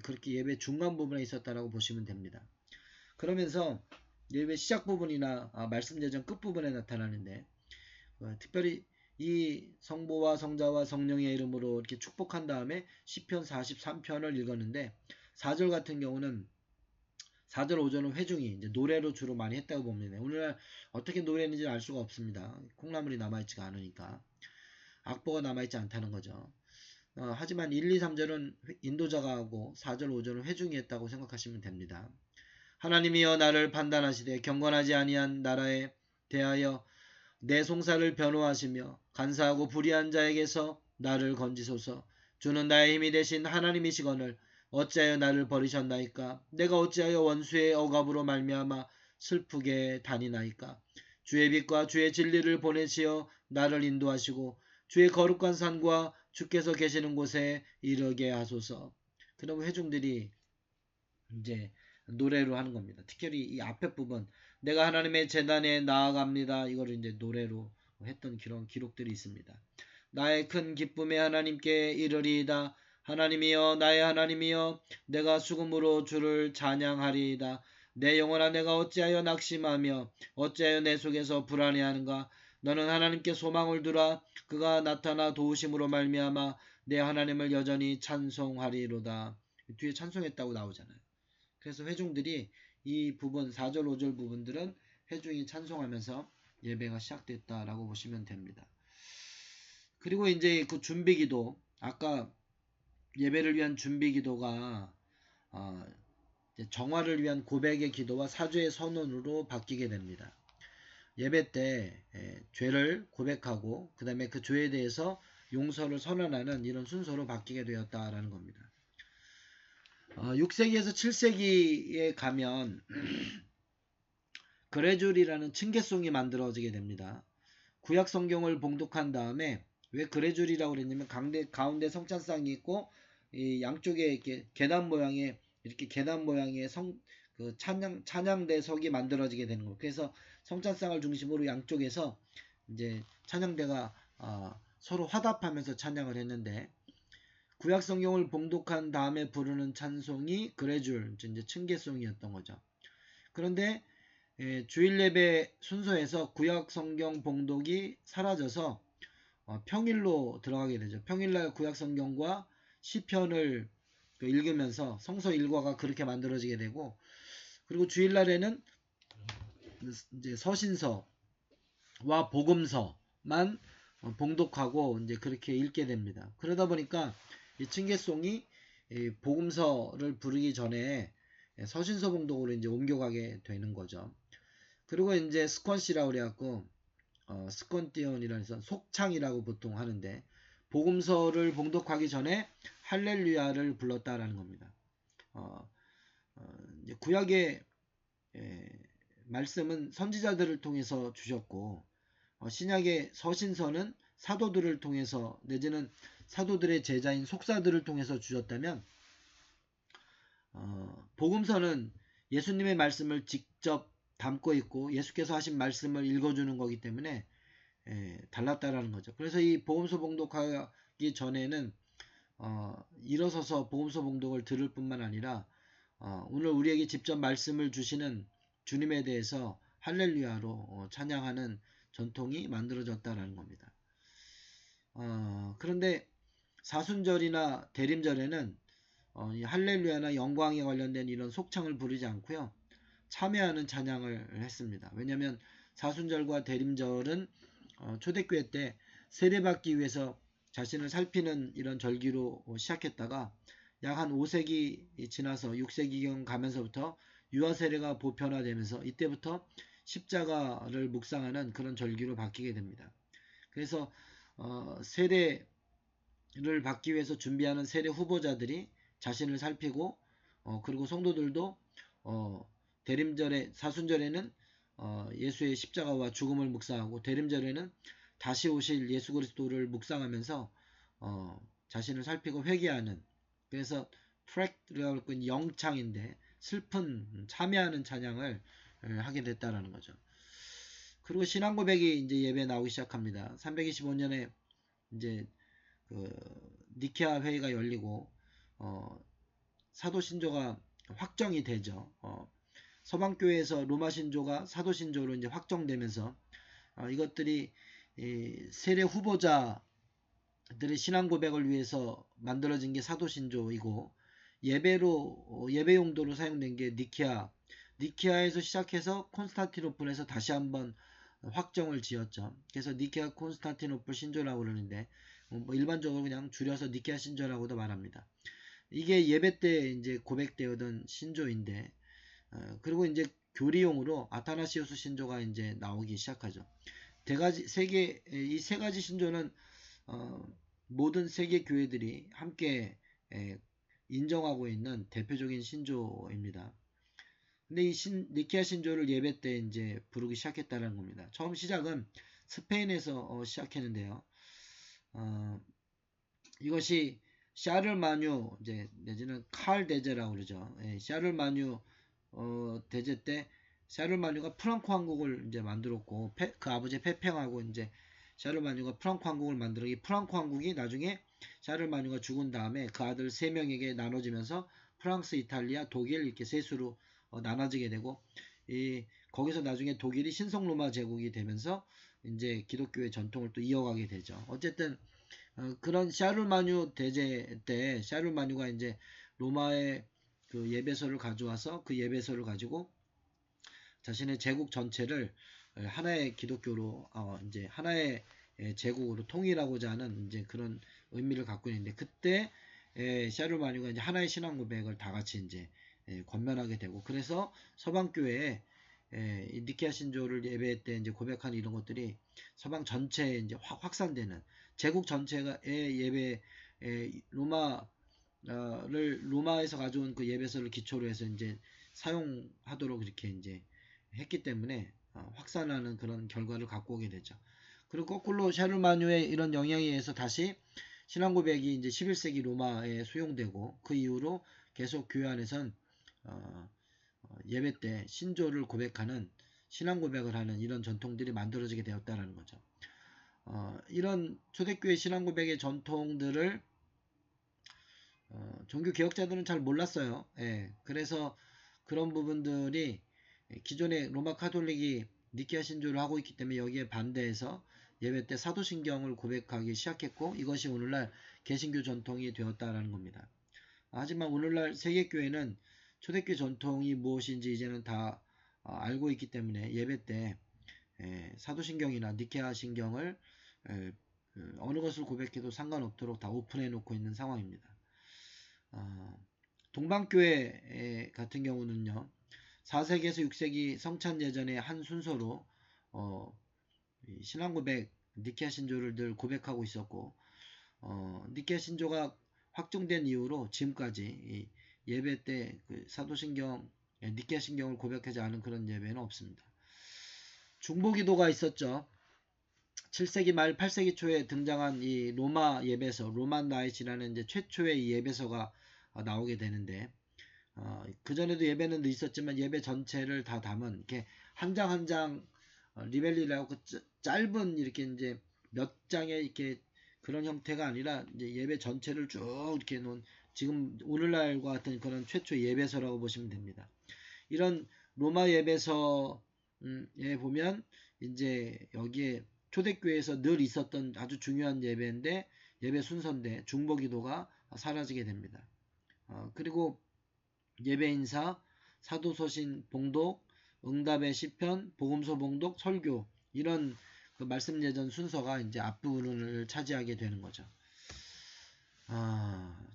그렇게 예배 중간 부분에 있었다라고 보시면 됩니다. 그러면서 예배 시작 부분이나 말씀 제전 끝 부분에 나타나는데 특별히 이 성부와 성자와 성령의 이름으로 이렇게 축복한 다음에 시편 43편을 읽었는데 4절 같은 경우는 4절 5절은 회중이 이제 노래로 주로 많이 했다고 봅니다. 오늘날 어떻게 노래했는지 알 수가 없습니다. 콩나물이 남아있지가 않으니까 악보가 남아있지 않다는 거죠. 하지만 1, 2, 3절은 인도자가 하고 4절 5절은 회중이 했다고 생각하시면 됩니다. 하나님이여 나를 판단하시되 경건하지 아니한 나라에 대하여 내 송사를 변호하시며 간사하고 불의한 자에게서 나를 건지소서. 주는 나의 힘이 되신 하나님이시거늘 어찌하여 나를 버리셨나이까. 내가 어찌하여 원수의 억압으로 말미암아 슬프게 다니나이까. 주의 빛과 주의 진리를 보내시어 나를 인도하시고 주의 거룩한 산과 주께서 계시는 곳에 이르게 하소서. 그럼 회중들이 이제 노래로 하는 겁니다. 특별히 이 앞에 부분 내가 하나님의 제단에 나아갑니다. 이거를 이제 노래로 했던 그런 기록들이 있습니다. 나의 큰 기쁨에 하나님께 이르리이다. 하나님이여 나의 하나님이여 내가 수금으로 주를 찬양하리이다. 내 영혼아 내가 어찌하여 낙심하며 어찌하여 내 속에서 불안해하는가. 너는 하나님께 소망을 두라. 그가 나타나 도우심으로 말미암아 내 하나님을 여전히 찬송하리로다. 뒤에 찬송했다고 나오잖아요. 그래서 회중들이 이 부분 4절 5절 부분들은 회중이 찬송하면서 예배가 시작됐다라고 보시면 됩니다. 그리고 이제 그 준비기도 아까 예배를 위한 준비기도가 정화를 위한 고백의 기도와 사죄의 선언으로 바뀌게 됩니다. 예배 때 죄를 고백하고 그 다음에 그 죄에 대해서 용서를 선언하는 이런 순서로 바뀌게 되었다라는 겁니다. 6세기에서 7세기에 가면 그레줄이라는 층계송이 만들어지게 됩니다. 구약 성경을 봉독한 다음에 왜 그레줄이라고 그랬냐면 가운데 성찬상이 있고 이 양쪽에 이렇게 계단 모양의 그 찬양대석이 만들어지게 되는 거예요. 그래서 성찬상을 중심으로 양쪽에서 이제 찬양대가 서로 화답하면서 찬양을 했는데 구약 성경을 봉독한 다음에 부르는 찬송이 그레줄, 이제 층계송이었던 거죠. 그런데 주일 예배 순서에서 구약 성경 봉독이 사라져서 평일로 들어가게 되죠. 평일날 구약 성경과 시편을 읽으면서 성서 일과가 그렇게 만들어지게 되고, 그리고 주일날에는 이제 서신서와 복음서만 봉독하고 이제 그렇게 읽게 됩니다. 그러다 보니까 이 층계송이 복음서를 부르기 전에 서신서 봉독으로 이제 옮겨가게 되는 거죠. 그리고 이제 스컨시라고 그래갖고 스컨티온이라는 해서 속창이라고 보통 하는데 복음서를 봉독하기 전에 할렐루야를 불렀다라는 겁니다. 이제 구약의 말씀은 선지자들을 통해서 주셨고 신약의 서신서는 사도들을 통해서 내지는 사도들의 제자인 속사들을 통해서 주셨다면 복음서는 예수님의 말씀을 직접 담고 있고 예수께서 하신 말씀을 읽어주는 거기 때문에 달랐다라는 거죠. 그래서 이 복음서 봉독하기 전에는 일어서서 복음서 봉독을 들을 뿐만 아니라 오늘 우리에게 직접 말씀을 주시는 주님에 대해서 할렐루야로 찬양하는 전통이 만들어졌다라는 겁니다. 그런데 사순절이나 대림절에는 이 할렐루야나 영광에 관련된 이런 속창을 부르지 않고요. 참여하는 찬양을 했습니다. 왜냐하면 사순절과 대림절은 초대교회 때 세례받기 위해서 자신을 살피는 이런 절기로 시작했다가 약 한 5세기 지나서 6세기경 가면서부터 유아세례가 보편화되면서 이때부터 십자가를 묵상하는 그런 절기로 바뀌게 됩니다. 그래서 세례를 받기 위해서 준비하는 세례 후보자들이 자신을 살피고 그리고 성도들도 대림절에 사순절에는 예수의 십자가와 죽음을 묵상하고 대림절에는 다시 오실 예수 그리스도를 묵상하면서 자신을 살피고 회개하는 그래서 트랙이라고 할건 영창인데 슬픈 참여하는 찬양을 하게 됐다라는 거죠. 그리고 신앙 고백이 이제 예배에 나오기 시작합니다. 325년에 이제 그 니케아 회의가 열리고 사도 신조가 확정이 되죠. 서방교회에서 로마 신조가 사도 신조로 이제 확정되면서 이것들이 세례 후보자들의 신앙 고백을 위해서 만들어진 게 사도 신조이고 예배 용도로 사용된 게 니케아에서 시작해서 콘스탄티노플에서 다시 한번 확정을 지었죠. 그래서 니케아 콘스탄티노플 신조라고 그러는데 뭐 일반적으로 그냥 줄여서 니케아 신조라고도 말합니다. 이게 예배 때 이제 고백되었던 신조인데 그리고 이제 교리용으로 아타나시우스 신조가 이제 나오기 시작하죠. 이 세 가지 신조는 모든 세계 교회들이 함께 인정하고 있는 대표적인 신조입니다. 근데 이 니케아 신조를 예배 때 이제 부르기 시작했다는 겁니다. 처음 시작은 스페인에서 시작했는데요. 이것이 샤를마뉴 이제 내지는 칼 대제라고 그러죠. 샤를마뉴 대제 때 샤를마뉴가 프랑코 왕국을 이제 만들었고 그 아버지 페팽하고 이제 샤를마뉴가 프랑코 왕국을 만들어 이 프랑코 왕국이 나중에 샤를마뉴가 죽은 다음에 그 아들 3명에게 나눠지면서 프랑스, 이탈리아, 독일 이렇게 셋으로 나눠지게 되고 거기서 나중에 독일이 신성로마 제국이 되면서 이제 기독교의 전통을 또 이어가게 되죠. 어쨌든 그런 샤를마뉴 대제 때 샤를마뉴가 이제 로마의 그 예배소를 가져와서 그 예배소를 가지고 자신의 제국 전체를 하나의 기독교로 이제 하나의 제국으로 통일하고자 하는 이제 그런 의미를 갖고 있는데 그때 샤를마뉴가 이제 하나의 신앙 고백을 다 같이 이제 권면하게 되고 그래서 서방 교회에 니케아 신조를 예배 때 이제 고백하는 이런 것들이 서방 전체에 이제 확산되는 제국 전체의 예배 로마에서 가져온 그 예배서를 기초로 해서 이제 사용하도록 이렇게 이제 했기 때문에 확산하는 그런 결과를 갖고 오게 되죠. 그리고 거꾸로 샤르마뉴의 이런 영향에 의해서 다시 신앙 고백이 이제 11세기 로마에 수용되고 그 이후로 계속 교회 안에선 예배 때 신조를 고백하는 신앙 고백을 하는 이런 전통들이 만들어지게 되었다라는 거죠. 이런 초대교회 신앙 고백의 전통들을 종교 개혁자들은 잘 몰랐어요. 그래서 그런 부분들이 기존의 로마 카톨릭이 니케아 신조를 하고 있기 때문에 여기에 반대해서 예배 때 사도신경을 고백하기 시작했고 이것이 오늘날 개신교 전통이 되었다라는 겁니다. 하지만 오늘날 세계교회는 초대교회 전통이 무엇인지 이제는 다 알고 있기 때문에 예배 때 사도신경이나 니케아 신경을 어느 것을 고백해도 상관없도록 다 오픈해 놓고 있는 상황입니다. 동방교회 같은 경우는요. 4세기에서 6세기 성찬 예전의 한 순서로 신앙고백 니케아 신조를 늘 고백하고 있었고 니케아 신조가 확정된 이후로 지금까지 예배 때 그 사도신경 니케아 신경을 고백하지 않은 그런 예배는 없습니다. 중보기도가 있었죠. 7세기 말 8세기 초에 등장한 이 로마 예배서 로만 나이트라는 이제 최초의 예배서가 나오게 되는데 그전에도 예배는 있었지만 예배 전체를 다 담은 이렇게 한 장 한 장 리벨리라고 짧은 이렇게 이제 몇 장의 이렇게 그런 형태가 아니라 이제 예배 전체를 쭉 이렇게 놓은 지금 오늘날과 같은 그런 최초 예배서라고 보시면 됩니다. 이런 로마 예배서에 보면 이제 여기에 초대교회에서 늘 있었던 아주 중요한 예배인데 예배 순서인데 중보기도가 사라지게 됩니다. 그리고 예배 인사, 사도서신 봉독, 응답의 시편, 복음서 봉독, 설교 이런 그 말씀 예전 순서가 이제 앞부분을 차지하게 되는 거죠.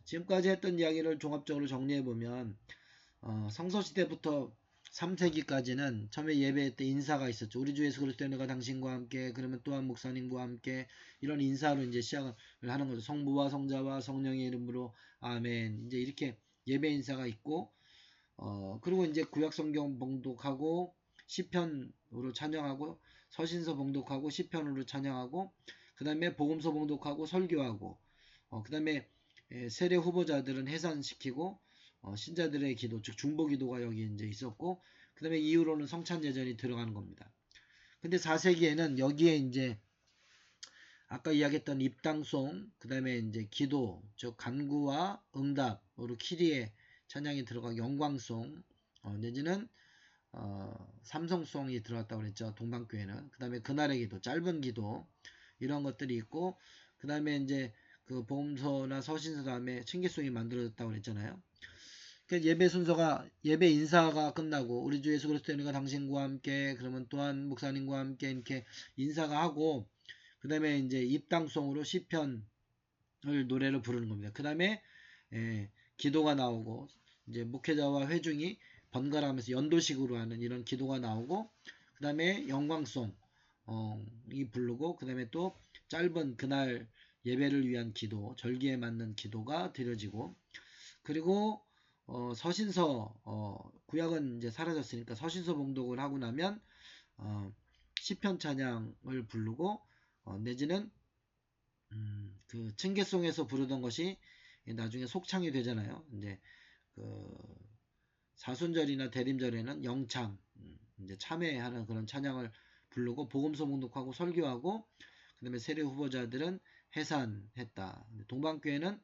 지금까지 했던 이야기를 종합적으로 정리해 보면 성서시대부터 3세기까지는 처음에 예배 때 인사가 있었죠. 우리 주 예수 그리스도의 은혜가 당신과 함께 그러면 또한 목사님과 함께 이런 인사로 이제 시작을 하는 거죠. 성부와 성자와 성령의 이름으로 아멘. 이제 이렇게 예배 인사가 있고 그리고 이제 구약 성경 봉독하고 시편으로 찬양하고 서신서 봉독하고 시편으로 찬양하고 그다음에 복음서 봉독하고 설교하고 그다음에 세례 후보자들은 해산시키고 신자들의 기도 즉 중보기도가 여기 이제 있었고 그다음에 이후로는 성찬예전이 들어가는 겁니다. 근데 4세기에는 여기에 이제 아까 이야기했던 입당송 그다음에 이제 기도 즉 간구와 응답으로 키리에 찬양이 들어가고 영광송 내지는 삼성송이 들어갔다고 그랬죠. 동방교회는. 그 다음에 그날의 기도, 짧은 기도 이런 것들이 있고 그 다음에 이제 그 복음서나 서신서 다음에 칭기송이 만들어졌다고 그랬잖아요. 예배 순서가 예배 인사가 끝나고 우리 주 예수 그리스도의 은혜가 당신과 함께 그러면 또한 목사님과 함께 이렇게 인사가 하고 그 다음에 이제 입당송으로 시편을 노래를 부르는 겁니다. 그 다음에 기도가 나오고 이제 목회자와 회중이 번갈아가면서 연도식으로 하는 이런 기도가 나오고 그 다음에 영광송 이 부르고 그 다음에 또 짧은 그날 예배를 위한 기도 절기에 맞는 기도가 드려지고 그리고 서신서 구약은 이제 사라졌으니까 서신서 봉독을 하고 나면 시편 찬양을 부르고 내지는 그 층계송에서 부르던 것이 나중에 속창이 되잖아요. 이제 그 사순절이나 대림절에는 영창 이제 참회하는 그런 찬양을 부르고 복음서 봉독하고 설교하고 그다음에 세례 후보자들은 해산했다. 동방교회는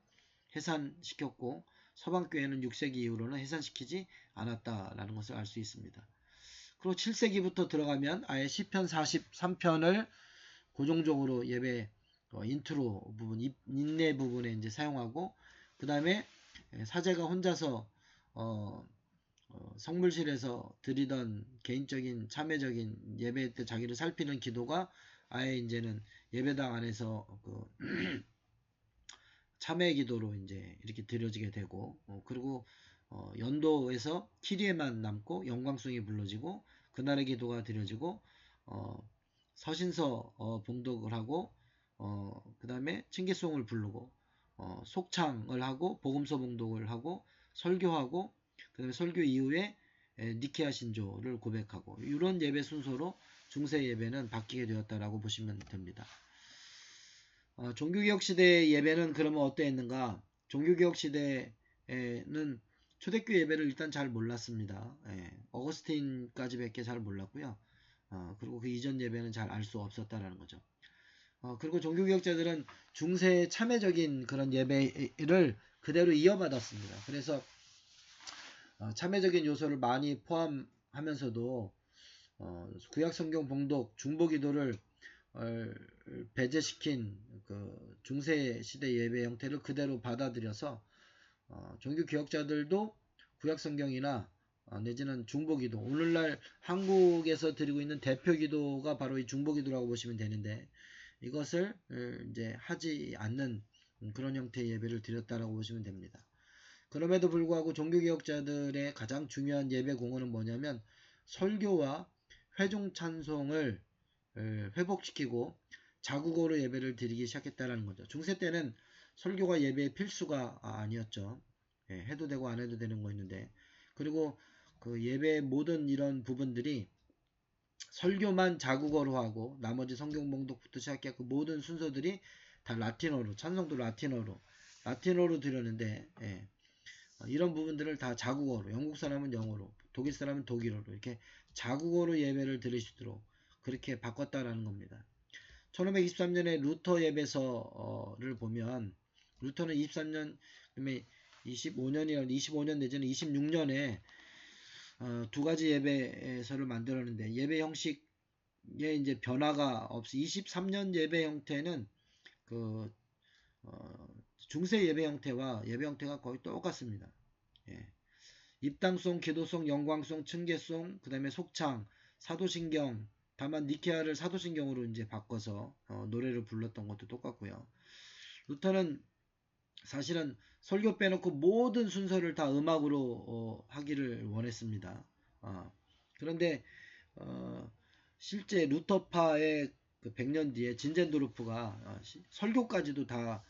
해산시켰고 서방교회는 6세기 이후로는 해산시키지 않았다라는 것을 알 수 있습니다. 그리고 7세기부터 들어가면 아예 시편 43편을 고정적으로 예배 인트로 부분, 인내 부분에 이제 사용하고 그 다음에 사제가 혼자서 성물실에서 드리던 개인적인 참회적인 예배 때 자기를 살피는 기도가 아예 이제는 예배당 안에서 그 참회 기도로 이제 이렇게 드려지게 되고 그리고 연도에서 키리에만 남고 영광송이 불러지고 그날의 기도가 드려지고 서신서 봉독을 하고 그 다음에 칭기송을 부르고 속창을 하고 복음서 봉독을 하고 설교하고 그 다음에 설교 이후에 니케아 신조를 고백하고 이런 예배 순서로 중세 예배는 바뀌게 되었다라고 보시면 됩니다. 종교개혁 시대의 예배는 그러면 어떠했는가? 종교개혁 시대에는 초대교회 예배를 일단 잘 몰랐습니다. 어거스틴까지 밖에 잘 몰랐고요. 그리고 그 이전 예배는 잘 알 수 없었다라는 거죠. 그리고 종교개혁자들은 중세의 참회적인 그런 예배를 그대로 이어받았습니다. 그래서 참회적인 요소를 많이 포함하면서도 구약성경 봉독, 중보기도를 배제시킨 그 중세 시대 예배 형태를 그대로 받아들여서 종교개혁자들도 구약성경이나 내지는 중보기도 오늘날 한국에서 드리고 있는 대표기도가 바로 이 중보기도라고 보시면 되는데 이것을 이제 하지 않는 그런 형태의 예배를 드렸다라고 보시면 됩니다. 그럼에도 불구하고 종교개혁자들의 가장 중요한 예배 공헌은 뭐냐면 설교와 회중 찬송을 회복시키고 자국어로 예배를 드리기 시작했다는 거죠. 중세 때는 설교가 예배의 필수가 아니었죠. 해도 되고 안 해도 되는 거였는데 그리고 그 예배의 모든 이런 부분들이 설교만 자국어로 하고 나머지 성경 봉독부터 시작해 그 모든 순서들이 다 라틴어로 찬송도 라틴어로 드렸는데 이런 부분들을 다 자국어로, 영국 사람은 영어로, 독일 사람은 독일어로 이렇게 자국어로 예배를 드릴 수 있도록 그렇게 바꿨다라는 겁니다. 1523년에 루터 예배서를 보면 루터는 23년 그다음에 25년 내지는 26년에 두 가지 예배서를 만들었는데 예배 형식에 이제 변화가 없이 23년 예배 형태는 그 중세 예배 형태와 예배 형태가 거의 똑같습니다. 예. 입당송, 기도송, 영광송, 층계송, 그 다음에 속창, 사도신경, 다만 니케아를 사도신경으로 이제 바꿔서 노래를 불렀던 것도 똑같고요. 루터는 사실은 설교 빼놓고 모든 순서를 다 음악으로 하기를 원했습니다. 그런데 실제 루터파의 그 100년 뒤에 진젠도르프가 설교까지도 다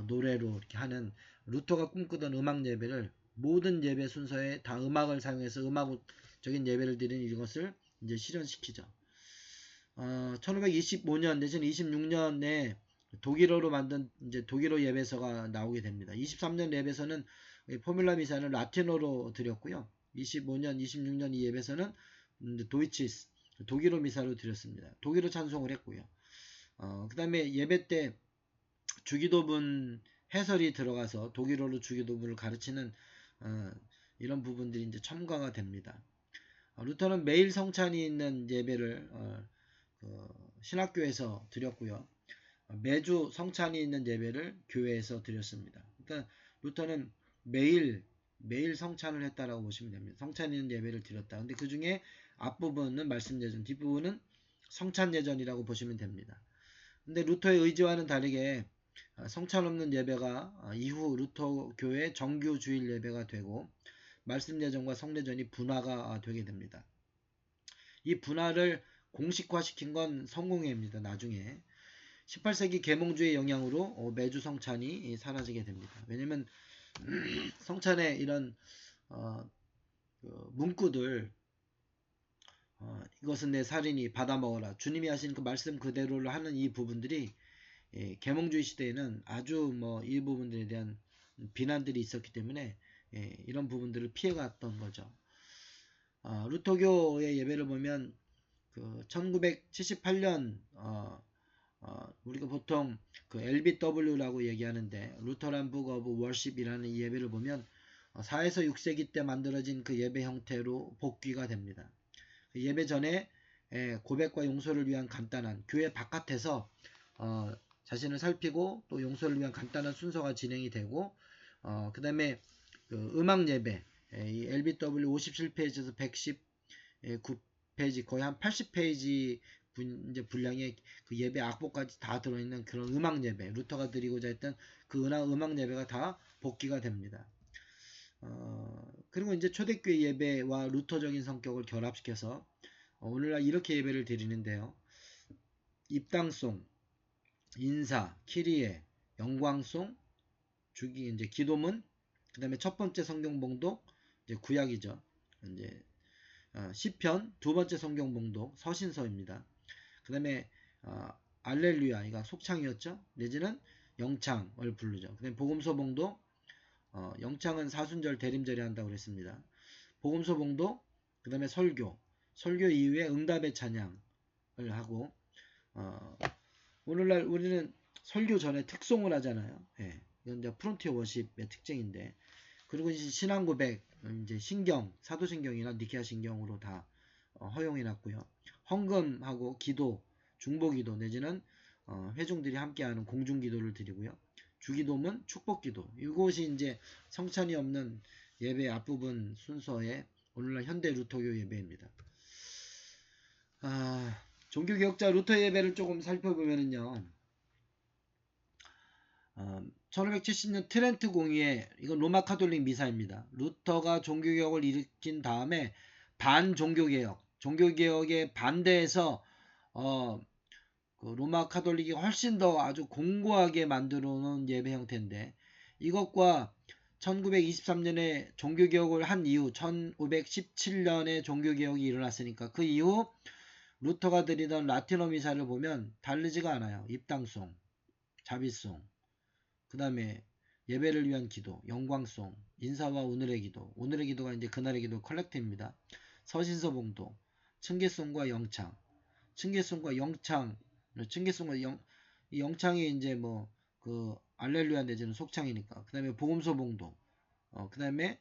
노래로 이렇게 하는 루터가 꿈꾸던 음악 예배를 모든 예배 순서에 다 음악을 사용해서 음악적인 예배를 드리는 이것을 이제 실현시키죠. 1525년 내지는 26년에 독일어로 만든 이제 독일어 예배서가 나오게 됩니다. 23년 예배서는 포뮬라 미사는 라틴어로 드렸고요. 25년, 26년 이 예배서는 도이치스 독일어 미사로 드렸습니다. 독일어 찬송을 했고요. 그 다음에 예배 때 주기도문 해설이 들어가서 독일어로 주기도문을 가르치는 이런 부분들이 이제 첨가가 됩니다. 루터는 매일 성찬이 있는 예배를 신학교에서 드렸고요. 매주 성찬이 있는 예배를 교회에서 드렸습니다. 그러니까 루터는 매일 성찬을 했다라고 보시면 됩니다. 성찬이 있는 예배를 드렸다. 근데 그 중에 앞부분은 말씀 예전, 뒷부분은 성찬 예전이라고 보시면 됩니다. 근데 루터의 의지와는 다르게 성찬 없는 예배가 이후 루터 교회 정규 주일 예배가 되고 말씀 예전과 성례전이 분화가 되게 됩니다. 이 분화를 공식화시킨 건 성공회입니다. 나중에 18세기 계몽주의 영향으로 매주 성찬이 사라지게 됩니다. 왜냐면 성찬의 이런 그 문구들 이것은 내 살이니 받아먹어라 주님이 하신 그 말씀 그대로를 하는 이 부분들이 계몽주의 시대에는 아주 이 부분들에 대한 비난들이 있었기 때문에 이런 부분들을 피해갔던 거죠. 루터교의 예배를 보면 그 1978년 우리가 보통 그 LBW라고 얘기하는데 루터란 북 오브 월십이라는 이 예배를 보면 4에서 6세기 때 만들어진 그 예배 형태로 복귀가 됩니다. 예배 전에 고백과 용서를 위한 간단한 교회 바깥에서 자신을 살피고 또 용서를 위한 간단한 순서가 진행이 되고 그 다음에 그 음악 예배 이 LBW 57페이지에서 119페이지 거의 한 80페이지 이제 분량의 그 예배 악보까지 다 들어있는 그런 음악 예배 루터가 드리고자 했던 그 음악 예배가 다 복귀가 됩니다. 그리고 이제 초대교회 예배와 루터적인 성격을 결합시켜서 오늘날 이렇게 예배를 드리는데요. 입당송, 인사, 키리에, 영광송, 주기 이제 기도문, 그 다음에 첫 번째 성경 봉독, 이제 구약이죠. 이제 시편, 두 번째 성경 봉독, 서신서입니다. 그 다음에 알렐루야, 이가 속창이었죠. 내지는 영창을 부르죠. 그 다음에 복음서 봉독, 영창은 사순절 대림절에 한다고 그랬습니다. 복음서 봉독, 그 다음에 설교 이후에 응답의 찬양을 하고 오늘날 우리는 설교 전에 특송을 하잖아요. 예, 이건 이제 프론티어 워십의 특징인데 그리고 이제 신앙 고백, 이제 신경, 사도신경이나 니케아 신경으로 다 허용해놨고요. 헌금하고 기도, 중보기도 내지는 회중들이 함께하는 공중기도를 드리고요. 주기도문, 축복기도 이것이 이제 성찬이 없는 예배 앞부분 순서의 오늘날 현대 루터교 예배입니다. 종교개혁자 루터 예배를 조금 살펴보면요. 1570년 트렌트 공의회 이건 로마 카톨릭 미사입니다. 루터가 종교개혁을 일으킨 다음에 종교개혁에 반대해서 그 로마 카톨릭이 훨씬 더 아주 공고하게 만들어 놓은 예배 형태인데 이것과 1923년에 종교개혁을 한 이후 1517년에 종교개혁이 일어났으니까 그 이후 루터가 드리던 라틴어 미사를 보면 다르지가 않아요. 입당송, 자비송, 그 다음에 예배를 위한 기도, 영광송, 인사와 오늘의 기도. 오늘의 기도가 이제 그날의 기도 컬렉트입니다. 서신서 봉독, 층계송과 영창, 층계송과 영창, 층계송과 이 영창이 이제 뭐 그 알렐루야 내지는 속창이니까. 그 다음에 복음서 봉독, 그 다음에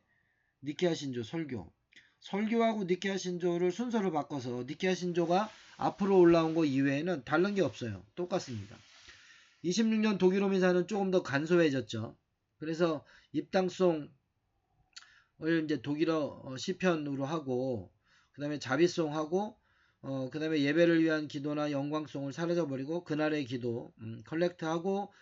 니케아 신조 설교. 설교하고 니케아 신조를 순서를 바꿔서 니케아 신조가 앞으로 올라온 거 이외에는 다른 게 없어요. 똑같습니다. 26년 독일 오미사는 조금 더 간소해졌죠. 그래서 입당송을 이제 독일어 시편으로 하고, 그 다음에 자비송 하고, 그 다음에 예배를 위한 기도나 영광송을 사라져버리고 그날의 기도 컬렉트 하고,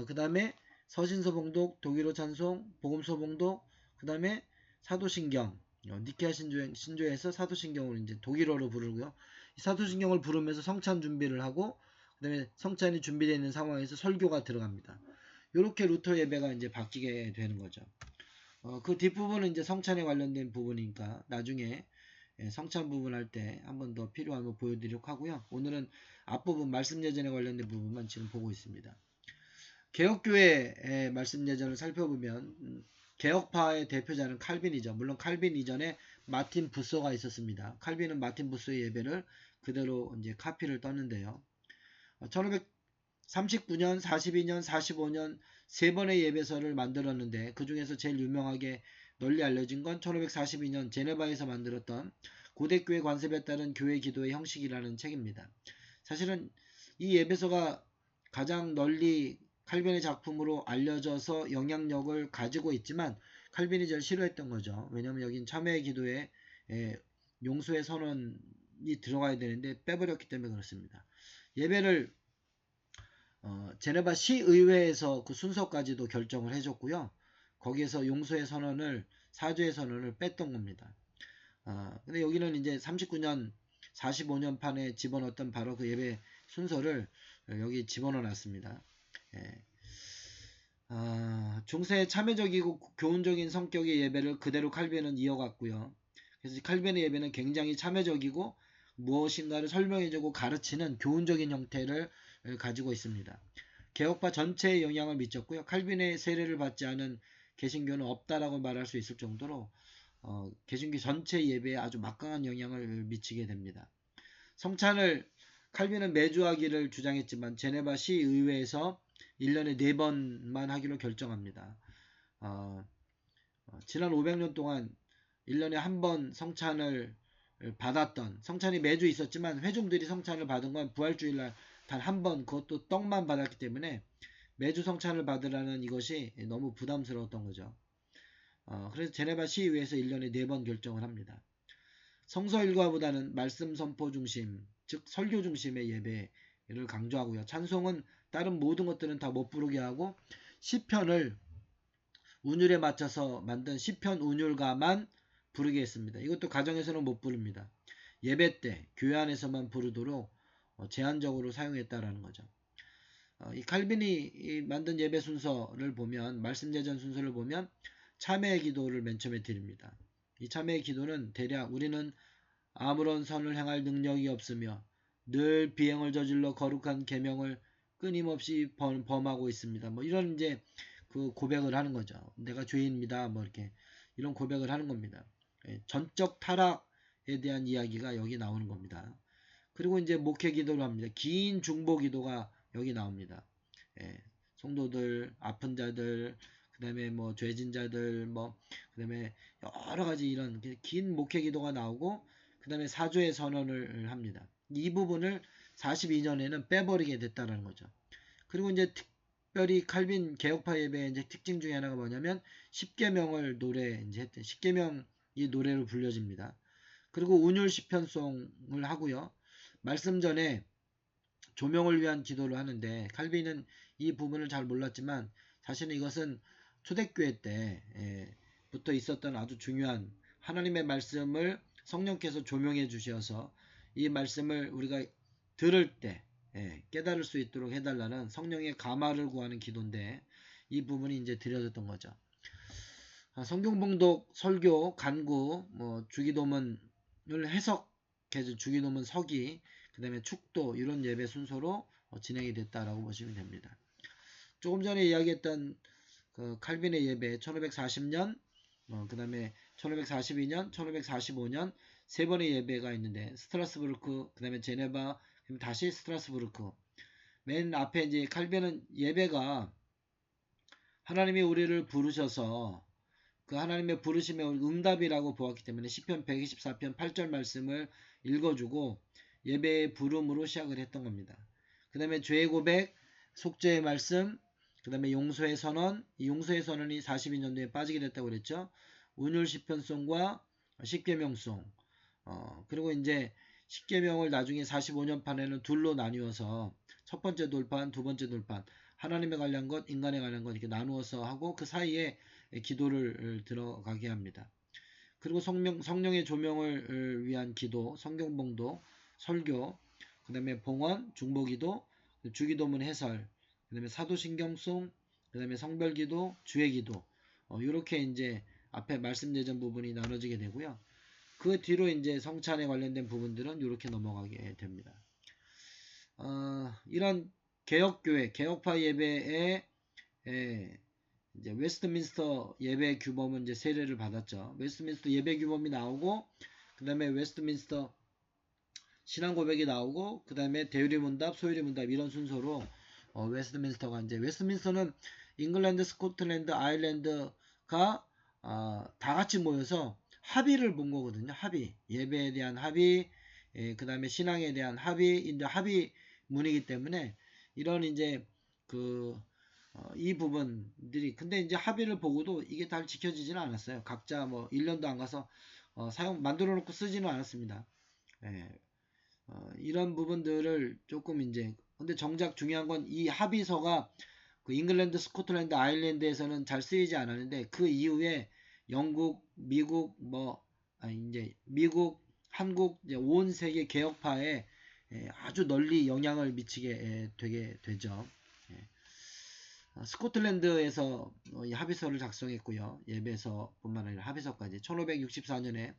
그 다음에 서신서 봉독, 독일어 찬송, 복음서 봉독, 그 다음에 사도신경, 니케아 신조에서 사도신경을 이제 독일어로 부르고요. 이 사도신경을 부르면서 성찬 준비를 하고, 그 다음에 성찬이 준비되어 있는 상황에서 설교가 들어갑니다. 이렇게 루터 예배가 이제 바뀌게 되는 거죠. 그 뒷부분은 이제 성찬에 관련된 부분이니까 나중에 성찬 부분 할 때 한 번 더 필요하면 보여드리도록 하고요. 오늘은 앞부분 말씀 예전에 관련된 부분만 지금 보고 있습니다. 개혁교회의 말씀 예전을 살펴보면 개혁파의 대표자는 칼빈이죠. 물론 칼빈 이전에 마틴 부서가 있었습니다. 칼빈은 마틴 부서의 예배를 그대로 이제 카피를 떴는데요. 1539년, 42년, 45년 세 번의 예배서를 만들었는데 그 중에서 제일 유명하게 널리 알려진 건 1542년 제네바에서 만들었던 고대교회 관습에 따른 교회 기도의 형식이라는 책입니다. 사실은 이 예배서가 가장 널리 칼빈의 작품으로 알려져서 영향력을 가지고 있지만 칼빈이 제일 싫어했던 거죠. 왜냐하면 여긴 참회의 기도에 용서의 선언이 들어가야 되는데 빼버렸기 때문에 그렇습니다. 예배를 제네바 시의회에서 그 순서까지도 결정을 해줬고요. 거기에서 용서의 선언을, 사죄의 선언을 뺐던 겁니다. 근데 여기는 이제 39년, 45년 판에 집어넣었던 바로 그 예배 순서를 여기 집어넣어 놨습니다. 중세의 참여적이고 교훈적인 성격의 예배를 그대로 칼빈은 이어갔고요. 그래서 칼빈의 예배는 굉장히 참여적이고 무엇인가를 설명해주고 가르치는 교훈적인 형태를 가지고 있습니다. 개혁파 전체에 영향을 미쳤고요. 칼빈의 세례를 받지 않은 개신교는 없다라고 말할 수 있을 정도로 개신교 전체 예배에 아주 막강한 영향을 미치게 됩니다. 성찬을 칼빈은 매주 하기를 주장했지만 제네바 시의회에서 1년에 4번만 하기로 결정합니다. 지난 500년 동안 1년에 한 번 성찬을 받았던, 성찬이 매주 있었지만 회중들이 성찬을 받은 건 부활주일날 단 한 번, 그것도 떡만 받았기 때문에 매주 성찬을 받으라는 이것이 너무 부담스러웠던 거죠. 그래서 제네바 시의회에서 1년에 4번 결정을 합니다. 성서 일과보다는 말씀 선포 중심, 즉 설교 중심의 예배를 강조하고요. 찬송은 다른 모든 것들은 다 못 부르게 하고 시편을 운율에 맞춰서 만든 시편 운율가만 부르게 했습니다. 이것도 가정에서는 못 부릅니다. 예배 때 교회 안에서만 부르도록 제한적으로 사용했다라는 거죠. 이 칼빈이 만든 예배 순서를 보면, 말씀 예전 순서를 보면 참회의 기도를 맨 처음에 드립니다. 이 참회의 기도는 대략 우리는 아무런 선을 행할 능력이 없으며 늘 비행을 저질러 거룩한 계명을 끊임없이 범하고 있습니다. 뭐 이런 이제 그 고백을 하는 거죠. 내가 죄인입니다. 뭐 이렇게 이런 고백을 하는 겁니다. 전적 타락에 대한 이야기가 여기 나오는 겁니다. 그리고 이제 목회 기도를 합니다. 긴 중보 기도가 여기 나옵니다. 성도들, 아픈 자들, 그 다음에 뭐 죄진 자들, 뭐 그 다음에 여러 가지 이런 긴 목회 기도가 나오고, 그 다음에 사죄의 선언을 합니다. 이 부분을 42년에는 빼버리게 됐다는 거죠. 그리고 이제 특별히 칼빈 개혁파 예배의 이제 특징 중에 하나가 뭐냐면 10계명을 노래 이제 했던 10계명이 노래로 불려집니다. 그리고 운율 시편송을 하고요. 말씀 전에 조명을 위한 기도를 하는데 칼빈은 이 부분을 잘 몰랐지만 사실은 이것은 초대교회 때부터 있었던 아주 중요한 하나님의 말씀을 성령께서 조명해 주셔서 이 말씀을 우리가 들을 때 깨달을 수 있도록 해달라는 성령의 감화를 구하는 기도인데 이 부분이 이제 드려졌던 거죠. 성경봉독, 설교, 간구, 뭐 주기도문을 해석해서 주기도문 서기, 그 다음에 축도 이런 예배 순서로 진행이 됐다라고 보시면 됩니다. 조금 전에 이야기했던 그 칼빈의 예배 1540년 그 다음에 1542년, 1545년 세 번의 예배가 있는데 스트라스부르크, 그 다음에 제네바, 그럼 다시 스트라스부르크. 맨 앞에 이제 칼빈은 예배가 하나님이 우리를 부르셔서 그 하나님의 부르심의 응답이라고 보았기 때문에 시편 124편 8절 말씀을 읽어주고 예배의 부름으로 시작을 했던 겁니다. 그 다음에 죄의 고백, 속죄의 말씀, 그 다음에 용서의 선언, 이 용서의 선언이 42년도에 빠지게 됐다고 그랬죠. 운율 시편송과 십계명송, 그리고 이제 십계명을 나중에 45년 판에는 둘로 나뉘어서 첫 번째 돌판, 두 번째 돌판, 하나님에 관련 것, 인간에 관련 것 이렇게 나누어서 하고 그 사이에 기도를 들어가게 합니다. 그리고 성령의 조명을 위한 기도, 성경봉도, 설교, 그 다음에 봉헌, 중보기도, 주기도문 해설, 그 다음에 사도신경송, 그 다음에 성별기도, 주의기도, 이렇게 이제 앞에 말씀 예전 부분이 나눠지게 되고요. 그 뒤로 이제 성찬에 관련된 부분들은 이렇게 넘어가게 됩니다. 이런 개혁교회, 개혁파 예배에 이제 웨스트민스터 예배 규범은 이제 세례를 받았죠. 웨스트민스터 예배 규범이 나오고 그 다음에 웨스트민스터 신앙 고백이 나오고 그 다음에 대유리 문답, 소유리 문답 이런 순서로 웨스트민스터가 이제 웨스트민스터는 잉글랜드, 스코틀랜드, 아일랜드가 다 같이 모여서 합의를 본 거거든요. 합의, 예배에 대한 합의, 그 다음에 신앙에 대한 합의, 이제 합의문이기 때문에 이런 이제 이 부분들이 근데 이제 합의를 보고도 이게 잘 지켜지지는 않았어요. 각자 뭐 1년도 안 가서 만들어 놓고 쓰지는 않았습니다. 예, 이런 부분들을 조금 이제 근데 정작 중요한 건 이 합의서가 그 잉글랜드, 스코틀랜드, 아일랜드에서는 잘 쓰이지 않았는데 그 이후에 영국, 미국 이제 미국, 한국 이제 온 세계 개혁파에 아주 널리 영향을 미치게 되게 되죠. 스코틀랜드에서 이 합의서를 작성했고요. 예배서뿐만 아니라 합의서까지 1564년에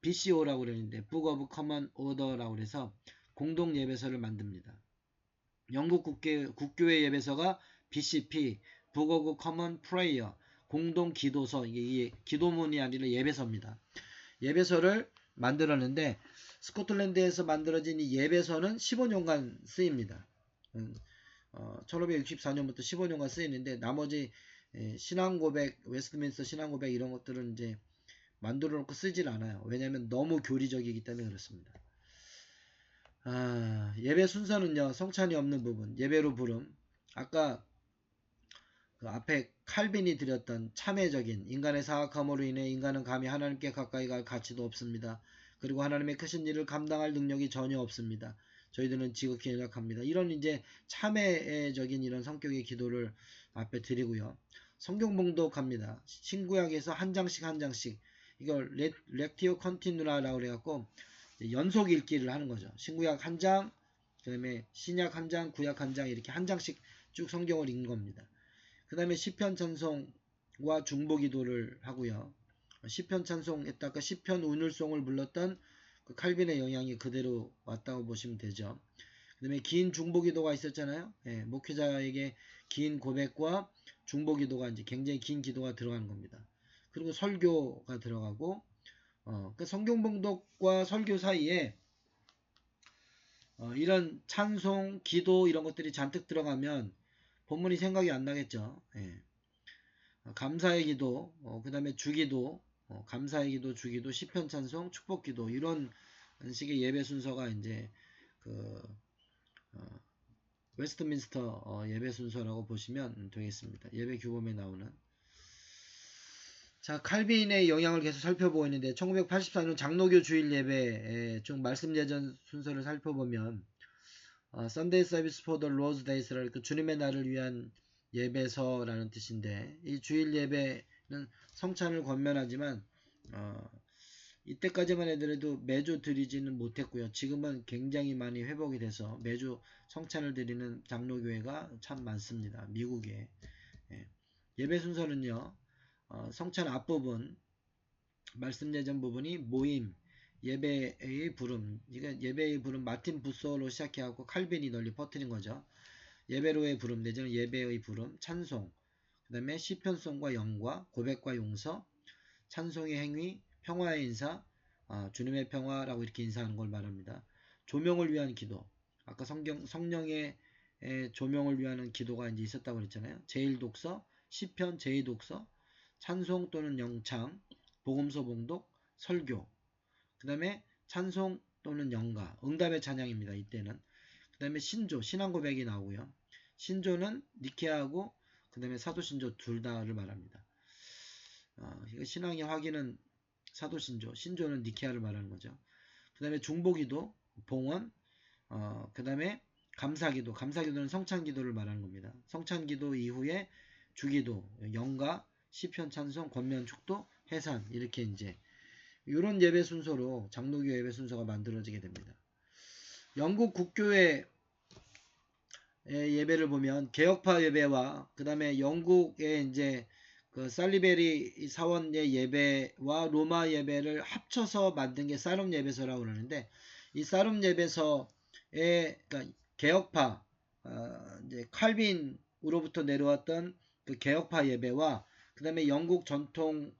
BCO라고 그러는데 Book of Common Order라고 그래서 공동 예배서를 만듭니다. 영국 국교회 예배서가 BCP Book of Common Prayer 공동 기도서 이게 기도문이 아니라 예배서입니다. 예배서를 만들었는데 스코틀랜드에서 만들어진 이 예배서는 15년간 쓰입니다. 1564년부터 15년간 쓰이는데 나머지 신앙고백, 웨스트민스터 신앙고백 이런 것들은 이제 만들어 놓고 쓰질 않아요. 왜냐하면 너무 교리적이기 때문에 그렇습니다. 예배 순서는요. 성찬이 없는 부분, 예배로 부름. 아까 그 앞에 칼빈이 드렸던 참회적인 인간의 사악함으로 인해 인간은 감히 하나님께 가까이 갈 가치도 없습니다. 그리고 하나님의 크신 일을 감당할 능력이 전혀 없습니다. 저희들은 지극히 연약합니다. 이런 이제 참회적인 이런 성격의 기도를 앞에 드리고요. 성경 봉독합니다. 신구약에서 한 장씩 한 장씩 이걸 렉티오 컨티누라라고 그래갖고 연속 읽기를 하는 거죠. 신구약 한 장, 그 다음에 신약 한 장, 구약 한 장 이렇게 한 장씩 쭉 성경을 읽는 겁니다. 그 다음에 시편 찬송과 중보기도를 하고요. 시편 찬송했다가 시편 운율송을 불렀던 그 칼빈의 영향이 그대로 왔다고 보시면 되죠. 그 다음에 긴 중보기도가 있었잖아요. 목회자에게 긴 고백과 중보기도가 이제 굉장히 긴 기도가 들어가는 겁니다. 그리고 설교가 들어가고 그 성경봉독과 설교 사이에 이런 찬송, 기도 이런 것들이 잔뜩 들어가면 본문이 생각이 안 나겠죠. 감사의 기도, 그 다음에 주기도, 감사의 기도, 주기도, 시편 찬송, 축복 기도 이런 식의 예배 순서가 이제 웨스트민스터 예배 순서라고 보시면 되겠습니다. 예배 규범에 나오는. 자, 칼빈의 영향을 계속 살펴보고 있는데 1984년 장로교 주일 예배 좀 말씀 예전 순서를 살펴보면 Sunday Service for the Lord's Days라는 그 주님의 날을 위한 예배서라는 뜻인데 이 주일 예배는 성찬을 권면하지만 이때까지만 해도 매주 드리지는 못했고요. 지금은 굉장히 많이 회복이 돼서 매주 성찬을 드리는 장로교회가 참 많습니다. 미국에. 예배 순서는요. 성찬 앞부분 말씀 예전 부분이 모임 예배의 부름 예배의 부름 마틴 부소로 시작해갖고 칼빈이 널리 퍼뜨린 거죠. 예배로의 부름 내지는 예배의 부름 찬송 그 그 다음에 시편송과 영과 고백과 용서, 찬송의 행위, 평화의 인사, 주님의 평화라고 이렇게 인사하는 걸 말합니다. 조명을 위한 기도, 아까 성령의 조명을 위한 기도가 이제 있었다고 그랬잖아요. 제1독서, 시편 제2독서, 찬송 또는 영창, 복음서 봉독, 설교, 그 다음에 찬송 또는 영가, 응답의 찬양입니다. 이때는. 그 다음에 신조, 신앙 고백이 나오고요. 신조는 니케하고 그 다음에 사도신조 둘 다를 말합니다. 이거 신앙의 확인은 사도신조, 신조는 니케아를 말하는 거죠. 그 다음에 중보기도, 봉헌, 그 다음에 감사기도, 감사기도는 성찬기도를 말하는 겁니다. 성찬기도 이후에 주기도, 영가, 시편 찬송, 권면 축도, 해산 이렇게 이제 이런 예배 순서로 장로교 예배 순서가 만들어지게 됩니다. 영국 국교회 예배를 보면 개혁파 예배와 그 다음에 영국의 이제 그 살리베리 사원의 예배와 로마 예배를 합쳐서 만든 게 사름 예배서라고 그러는데 이 사름 예배서의 그러니까 개혁파 이제 칼빈으로부터 내려왔던 그 개혁파 예배와 그 다음에 영국 전통이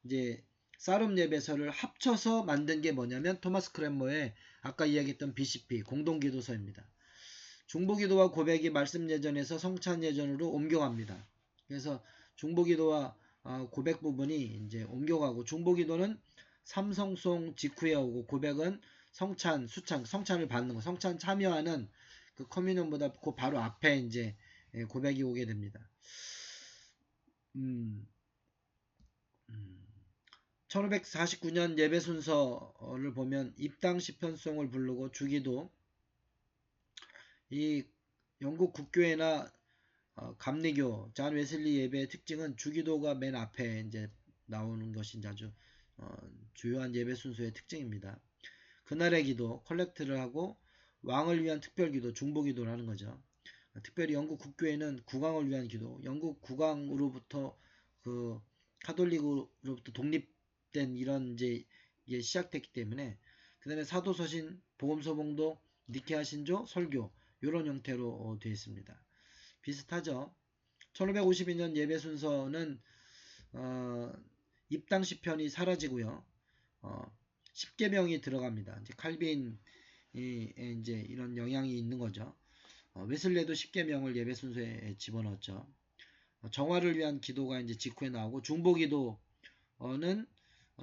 이제 사름 예배서를 합쳐서 만든 게 뭐냐면 토마스 크랜머의 아까 이야기했던 BCP 공동기도서입니다. 중보기도와 고백이 말씀 예전에서 성찬 예전으로 옮겨갑니다. 그래서 중보기도와 고백 부분이 이제 옮겨가고 중보기도는 삼성송 직후에 오고 고백은 성찬, 수찬, 성찬을 받는 거, 성찬 참여하는 그 커뮤니언보다 그 바로 앞에 이제 고백이 오게 됩니다. 1549년 예배 순서를 보면 입당 시편송을 부르고 주기도 이 영국 국교회나 감리교, 잔 웨슬리 예배의 특징은 주기도가 맨 앞에 이제 나오는 것이 아주 주요한 예배 순서의 특징입니다. 그날의 기도, 컬렉트를 하고 왕을 위한 특별기도, 중보기도를 하는 거죠. 특별히 영국 국교회는 국왕을 위한 기도, 영국 국왕으로부터 그 카톨릭으로부터 독립된 이런 이제 이게 시작됐기 때문에 그 다음에 사도서신, 복음서봉독, 니케아 신조, 설교 이런 형태로 되어 있습니다. 비슷하죠. 1552년 예배 순서는 입당 시편이 사라지고요. 10계명이 들어갑니다. 이제 칼빈이 이제 이런 영향이 있는 거죠. 웨슬레도 10계명을 예배 순서에 집어넣었죠. 정화를 위한 기도가 이제 직후에 나오고 중보기도는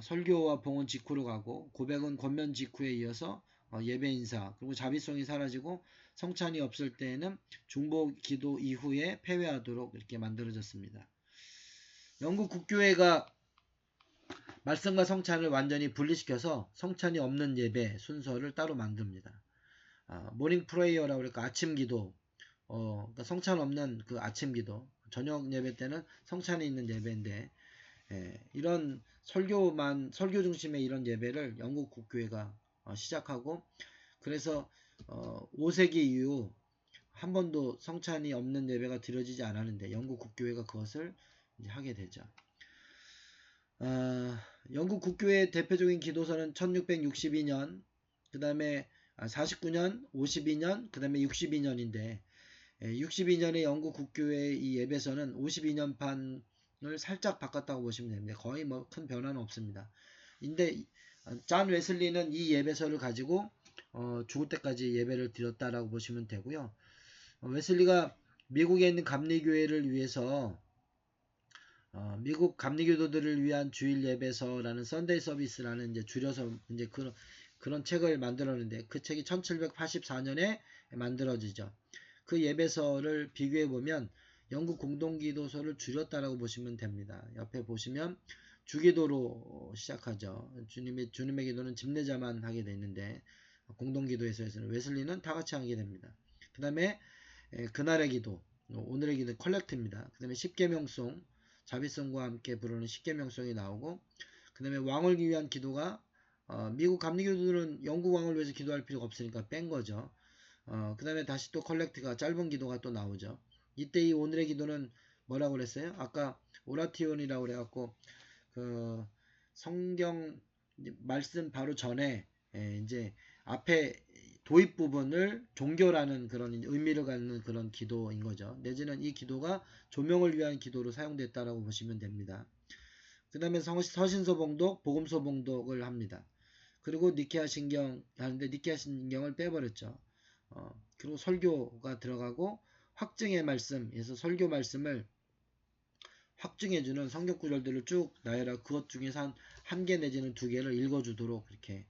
설교와 봉헌 직후로 가고 고백은 권면 직후에 이어서 예배 인사 그리고 자비성이 사라지고 성찬이 없을 때에는 중보기도 이후에 폐회하도록 이렇게 만들어졌습니다. 영국 국교회가 말씀과 성찬을 완전히 분리시켜서 성찬이 없는 예배 순서를 따로 만듭니다. 모닝 프레이어라고 그러니까 아침 기도, 그러니까 성찬 없는 그 아침 기도, 저녁 예배 때는 성찬이 있는 예배인데, 이런 설교 중심의 이런 예배를 영국 국교회가 시작하고, 그래서 5세기 이후 한 번도 성찬이 없는 예배가 드려지지 않았는데 영국 국교회가 그것을 이제 하게 되죠. 영국 국교회의 대표적인 기도서는 1662년, 그 다음에 49년, 52년, 그 다음에 62년인데 62년에 영국 국교회의 이 예배서는 52년판을 살짝 바꿨다고 보시면 됩니다. 거의 뭐 큰 변화는 없습니다. 근데 잔 웨슬리는 이 예배서를 가지고 죽을 때까지 예배를 드렸다라고 보시면 되고요. 웨슬리가 미국에 있는 감리교회를 위해서 미국 감리교도들을 위한 주일 예배서라는 썬데이 서비스라는 이제 줄여서 이제 그런 책을 만들었는데 그 책이 1784년에 만들어지죠. 그 예배서를 비교해 보면 영국 공동기도서를 줄였다라고 보시면 됩니다. 옆에 보시면 주기도로 시작하죠. 주님의 기도는 집례자만 하게 되는데 공동기도에서는 웨슬리는 다 같이 하게 됩니다. 그 다음에 그날의 기도, 오늘의 기도 컬렉트입니다. 그 다음에 십계명송, 자비성과 함께 부르는 십계명송이 나오고 그 다음에 왕을 위한 기도가 미국 감리교도들은 영국 왕을 위해서 기도할 필요가 없으니까 뺀 거죠. 그 다음에 다시 또 컬렉트가 짧은 기도가 또 나오죠. 이때 이 오늘의 기도는 뭐라고 그랬어요? 아까 오라티온이라고 그래갖고 그 성경 말씀 바로 전에 이제 앞에 도입 부분을 종교라는 그런 의미를 갖는 그런 기도인 거죠. 내지는 이 기도가 조명을 위한 기도로 사용됐다라고 보시면 됩니다. 그 다음에 서신서봉독, 복음서봉독을 합니다. 그리고 니케아 신경 하는데 니케아 신경을 빼버렸죠. 그리고 설교가 들어가고 확증의 말씀에서 설교 말씀을 확증해주는 성경 구절들을 쭉 나열하 그것 중에서 한 개 내지는 두 개를 읽어주도록 그렇게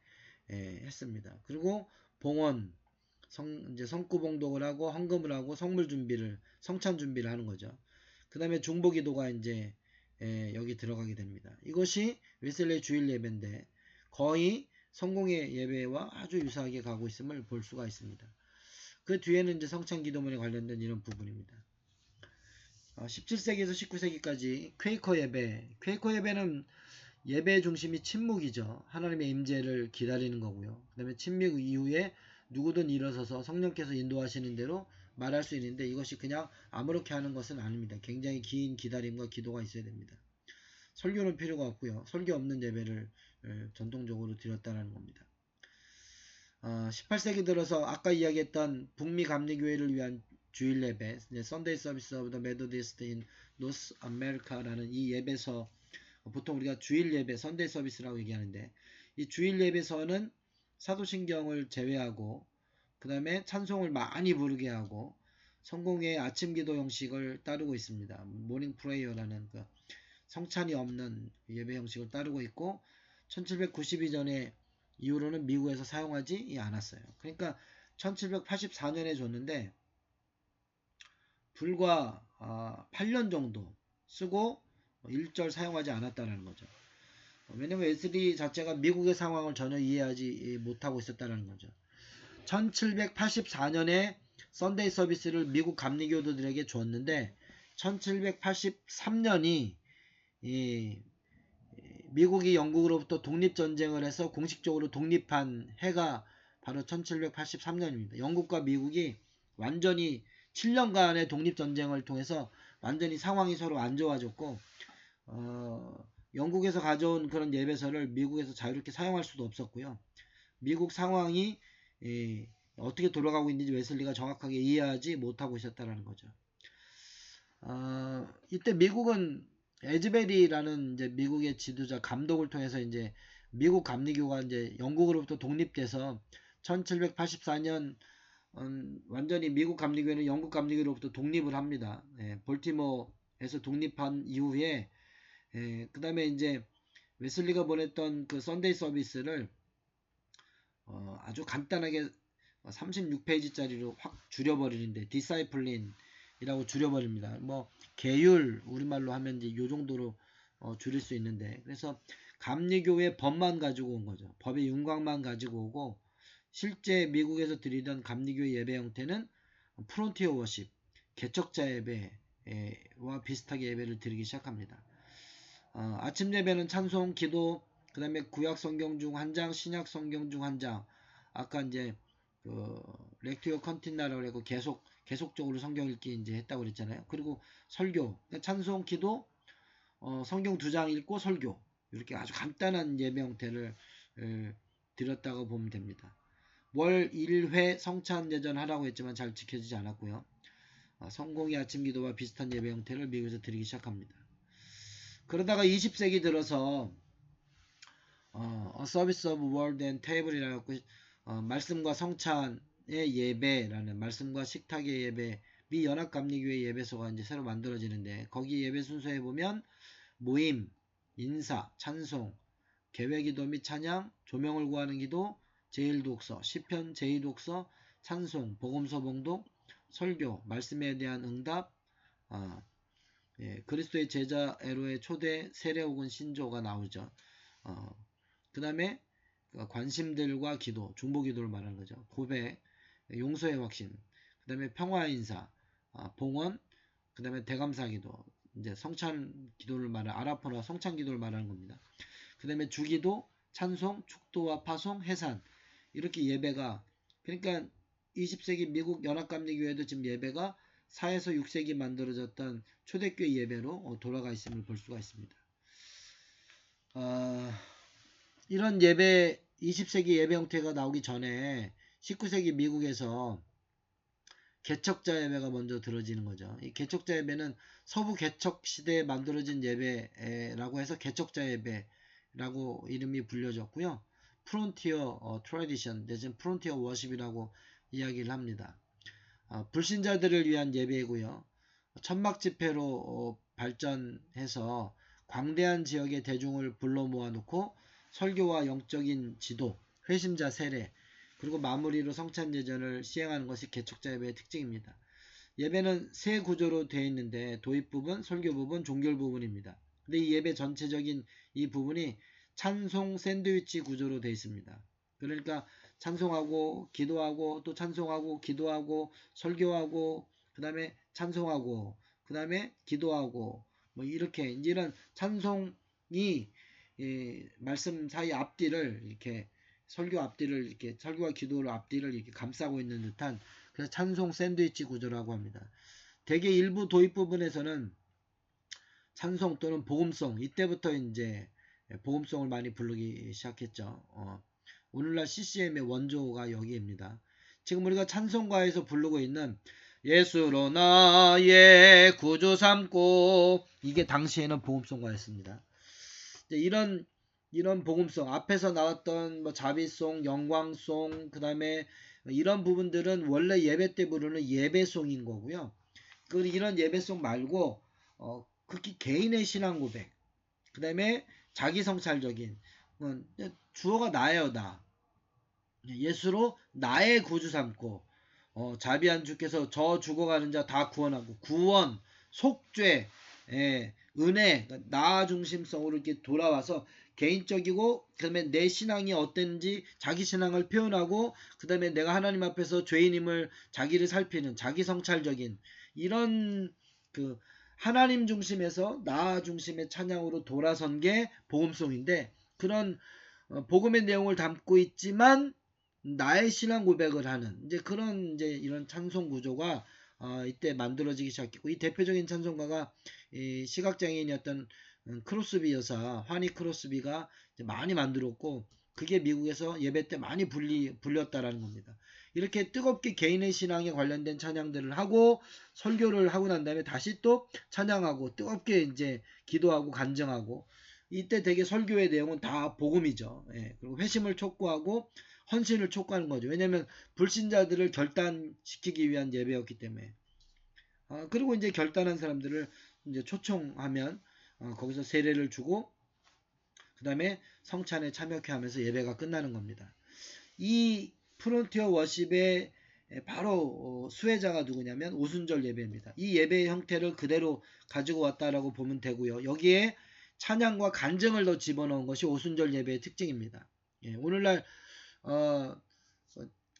했습니다. 그리고 봉헌, 이제 성구봉독을 하고 헌금을 하고 성찬 준비를 하는 거죠. 그 다음에 중보기도가 이제 여기 들어가게 됩니다. 이것이 웨슬레이 주일 예배인데 거의 성공의 예배와 아주 유사하게 가고 있음을 볼 수가 있습니다. 그 뒤에는 이제 성찬기도문에 관련된 이런 부분입니다. 17세기에서 19세기까지 퀘이커 예배. 퀘이커 예배는 예배 중심이 침묵이죠. 하나님의 임재를 기다리는 거고요. 그 다음에 침묵 이후에 누구든 일어서서 성령께서 인도하시는 대로 말할 수 있는데 이것이 그냥 아무렇게 하는 것은 아닙니다. 굉장히 긴 기다림과 기도가 있어야 됩니다. 설교는 필요가 없고요. 설교 없는 예배를 전통적으로 드렸다는 겁니다. 18세기 들어서 아까 이야기했던 북미 감리교회를 위한 주일 예배, Sunday Service of the Methodist in North America라는 이 예배서, 보통 우리가 주일 예배, Sunday Service라고 얘기하는데 이 주일 예배서는 사도신경을 제외하고 그 다음에 찬송을 많이 부르게 하고 성공의 아침 기도 형식을 따르고 있습니다. 모닝 프레이어라는 그 성찬이 없는 예배 형식을 따르고 있고 1792년에 이후로는 미국에서 사용하지 않았어요. 그러니까 1784년에 줬는데 불과 8년 정도 쓰고 일절 사용하지 않았다는 거죠. 왜냐면 웨슬리 자체가 미국의 상황을 전혀 이해하지 못하고 있었다는 거죠. 1784년에 썬데이 서비스를 미국 감리교도들에게 줬는데 1783년이 미국이 영국으로부터 독립전쟁을 해서 공식적으로 독립한 해가 바로 1783년입니다. 영국과 미국이 완전히 7년간의 독립전쟁을 통해서 완전히 상황이 서로 안 좋아졌고 영국에서 가져온 그런 예배서를 미국에서 자유롭게 사용할 수도 없었고요. 미국 상황이 어떻게 돌아가고 있는지 웨슬리가 정확하게 이해하지 못하고 있었다는 거죠. 이때 미국은 에즈베리라는 이제 미국의 지도자 감독을 통해서 이제 미국 감리교가 이제 영국으로부터 독립돼서 1784년 완전히 미국 감리교회는 영국 감리교로부터 독립을 합니다. 볼티모어에서 독립한 이후에 그 다음에 이제 웨슬리가 보냈던 그 썬데이 서비스를 아주 간단하게 36페이지짜리로 확 줄여버리는데 디사이플린이라고 줄여버립니다. 뭐 계율 우리말로 하면 이제 요 정도로 줄일 수 있는데 그래서 감리교의 법만 가지고 온 거죠. 법의 윤곽만 가지고 오고 실제 미국에서 드리던 감리교의 예배 형태는 프론티어 워십, 개척자 예배와 비슷하게 예배를 드리기 시작합니다. 아침 예배는 찬송, 기도, 그 다음에 구약 성경 중 한 장, 신약 성경 중 한 장. 아까 이제 그 렉티오 컨티나라고 해고 계속적으로 성경 읽기 이제 했다고 그랬잖아요. 그리고 설교, 그러니까 찬송, 기도, 성경 2장 읽고 설교. 이렇게 아주 간단한 예배 형태를 드렸다고 보면 됩니다. 월 1회 성찬 예전 하라고 했지만 잘 지켜지지 않았고요. 성공의 아침 기도와 비슷한 예배 형태를 미국에서 드리기 시작합니다. 그러다가 20세기 들어서 A Service of Word and Table이라고 말씀과 성찬의 예배라는 말씀과 식탁의 예배 미 연합감리교회 예배소가 이제 새로 만들어지는데 거기 예배 순서에 보면 모임, 인사, 찬송, 계회기도 및 찬양, 조명을 구하는 기도, 제1독서, 시편 제2독서, 찬송, 복음서 봉독, 설교, 말씀에 대한 응답, 그리스도의 제자 에로의 초대 세례 혹은 신조가 나오죠. 그 다음에 관심들과 기도, 중보기도를 말하는 거죠. 고백, 용서의 확신, 그 다음에 평화인사, 봉헌, 그 다음에 대감사기도, 이제 성찬 기도를 말하는 아라포나 성찬 기도를 말하는 겁니다. 그 다음에 주기도, 찬송, 축도와 파송, 해산 이렇게 예배가 그러니까 20세기 미국 연합감리교회도 지금 예배가 4에서 6세기 만들어졌던 초대교회 예배로 돌아가 있음을 볼 수가 있습니다. 이런 예배 20세기 예배 형태가 나오기 전에 19세기 미국에서 개척자 예배가 먼저 들어지는 거죠. 이 개척자 예배는 서부 개척 시대에 만들어진 예배라고 해서 개척자 예배라고 이름이 불려졌고요. 프론티어 트래디션 내지는 프론티어 워십이라고 이야기를 합니다. 불신자들을 위한 예배이고요. 천막 집회로 발전해서 광대한 지역의 대중을 불러 모아놓고 설교와 영적인 지도, 회심자 세례, 그리고 마무리로 성찬예전을 시행하는 것이 개척자 예배의 특징입니다. 예배는 세 구조로 되어 있는데 도입 부분, 설교 부분, 종결 부분입니다. 근데 이 예배 전체적인 이 부분이 찬송 샌드위치 구조로 되어 있습니다. 그러니까 찬송하고 기도하고 또 찬송하고 기도하고 설교하고 그 다음에 찬송하고 그 다음에 기도하고 뭐 이렇게 이런 찬송이 말씀 사이 앞뒤를 이렇게 설교 앞뒤를 이렇게 설교와 기도를 앞뒤를 이렇게 감싸고 있는 듯한 그래서 찬송 샌드위치 구조라고 합니다. 대개 일부 도입 부분에서는 찬송 또는 복음송 이때부터 이제 복음송을 많이 부르기 시작했죠. 오늘날 CCM의 원조가 여기입니다. 지금 우리가 찬송가에서 부르고 있는 예수로 나의 구주 삼고 이게 당시에는 복음송가였습니다. 이런 복음송 앞에서 나왔던 뭐 자비송, 영광송 그 다음에 이런 부분들은 원래 예배 때 부르는 예배송인 거고요. 이런 예배송 말고 극히 개인의 신앙 고백 그 다음에 자기 성찰적인 주어가 나예요. 나 예수로 나의 구주 삼고 자비한 주께서 저 죽어가는 자 다 구원하고 구원, 속죄, 은혜, 나 중심성으로 이렇게 돌아와서 개인적이고 그 다음에 내 신앙이 어땠는지 자기 신앙을 표현하고 그 다음에 내가 하나님 앞에서 죄인임을 자기를 살피는 자기 성찰적인 이런 그 하나님 중심에서 나 중심의 찬양으로 돌아선 게 복음송인데 그런 복음의 내용을 담고 있지만 나의 신앙 고백을 하는 이제 그런 이제 이런 찬송 구조가 이때 만들어지기 시작했고 이 대표적인 찬송가가 이 시각장애인이었던 크로스비 여사 화니 크로스비가 많이 만들었고 그게 미국에서 예배 때 많이 불렸다라는 겁니다. 이렇게 뜨겁게 개인의 신앙에 관련된 찬양들을 하고 설교를 하고 난 다음에 다시 또 찬양하고 뜨겁게 이제 기도하고 간증하고 이때 되게 설교의 내용은 다 복음이죠. 그리고 회심을 촉구하고 헌신을 촉구하는 거죠. 왜냐하면 불신자들을 결단시키기 위한 예배였기 때문에. 그리고 이제 결단한 사람들을 이제 초청하면 거기서 세례를 주고 그 다음에 성찬에 참여케 하면서 예배가 끝나는 겁니다. 이 프론티어 워십의 바로 수혜자가 누구냐면 오순절 예배입니다. 이 예배의 형태를 그대로 가지고 왔다라고 보면 되고요. 여기에 찬양과 간증을 더 집어넣은 것이 오순절 예배의 특징입니다. 오늘날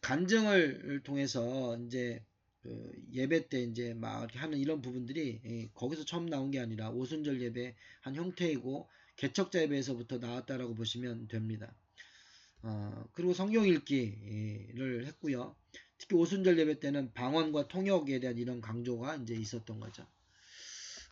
간증을 통해서 이제 그 예배 때 이제 막 이렇게 하는 이런 부분들이 거기서 처음 나온 게 아니라 오순절 예배 한 형태이고 개척자 예배에서부터 나왔다라고 보시면 됩니다. 그리고 성경 읽기를 했고요. 특히 오순절 예배 때는 방언과 통역에 대한 이런 강조가 이제 있었던 거죠.